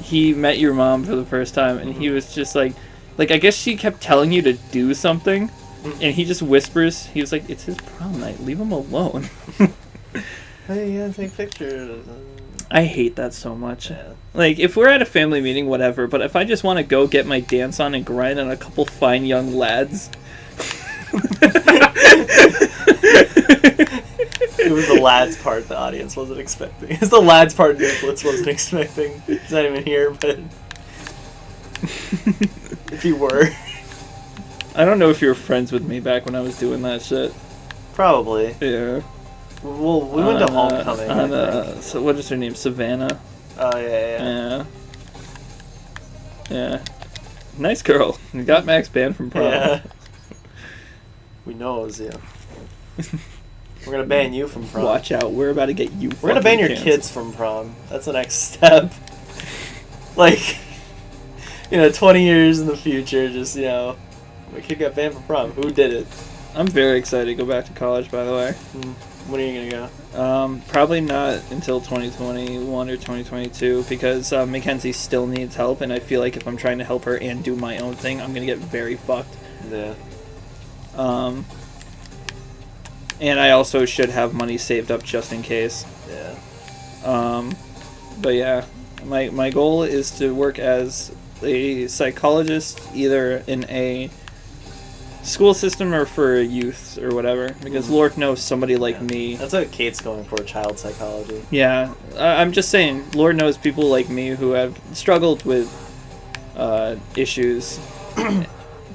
he met your mom for the first time, and he was just like I guess she kept telling you to do something, and he just whispers. He was like, "It's his prom night. Leave him alone." Hey, you gotta take pictures. I hate that so much. Yeah. Like, if we're at a family meeting, whatever, but if I just want to go get my dance on and grind on a couple fine young lads. It was the lads part the audience wasn't expecting. It's the lads part Nicholas wasn't expecting. He's not even here, but if he were. I don't know if you were friends with me back when I was doing that shit. Probably. Yeah. Well, we went to homecoming, I think. So what is her name? Savannah? Oh, yeah. Yeah. Nice girl. You got Max banned from prom. Yeah. We know it was you. We're gonna ban you from prom. Watch out. We're about to get you We're gonna ban your canceled. kids from prom. That's the next step. Like, 20 years in the future, just, my kid got banned from prom. Who did it? I'm very excited to go back to college, by the way. When are you gonna go? Probably not until 2021 or 2022 because Mackenzie still needs help, and I feel like if I'm trying to help her and do my own thing, I'm gonna get very fucked. Yeah. And I also should have money saved up just in case. Yeah. But yeah, my goal is to work as a psychologist either in a school system or for youth or whatever, because Lord knows somebody like me. That's what Kate's going for, child psychology. Yeah, I'm just saying, Lord knows people like me who have struggled with issues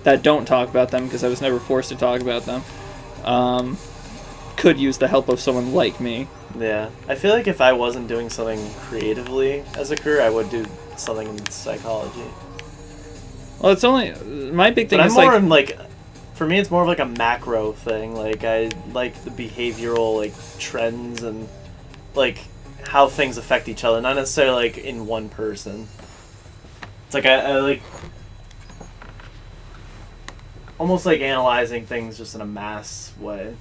that don't talk about them because I was never forced to talk about them. Could use the help of someone like me. Yeah. I feel like if I wasn't doing something creatively as a career, I would do something in psychology. Well, it's only my big thing But is I'm more like in like, for me, it's more of like a macro thing. Like I like the behavioral like trends and like how things affect each other, not necessarily like in one person. It's like I like almost like analyzing things just in a mass way.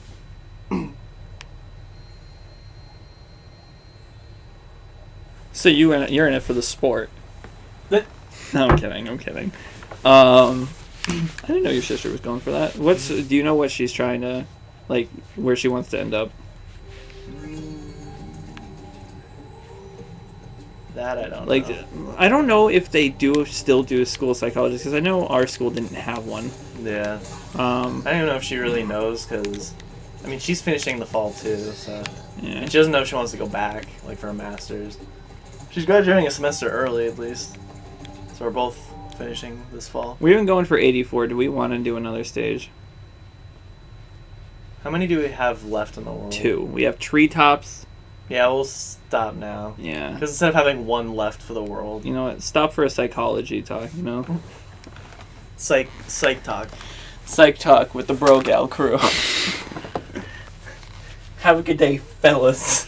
so you're in it for the sport. But- No, I'm kidding. I didn't know your sister was going for that. Do you know what she's trying to, like, where she wants to end up? That I don't Like, know. I don't know if they still do a school psychologist, because I know our school didn't have one. Yeah. I don't even know if she really knows, because, I mean, she's finishing the fall, too, so... Yeah. And she doesn't know if she wants to go back, like, for a master's. She's graduating a semester early, at least. So we're both finishing this fall. We've been going for 84. Do we want to do another stage? How many do we have left in the world? 2. We have treetops. Yeah, we'll stop now. Yeah. Because instead of having 1 left for the world... You know what? Stop for a psychology talk, you know? Psych talk. Psych talk with the Bro Gal crew. Have a good day, fellas.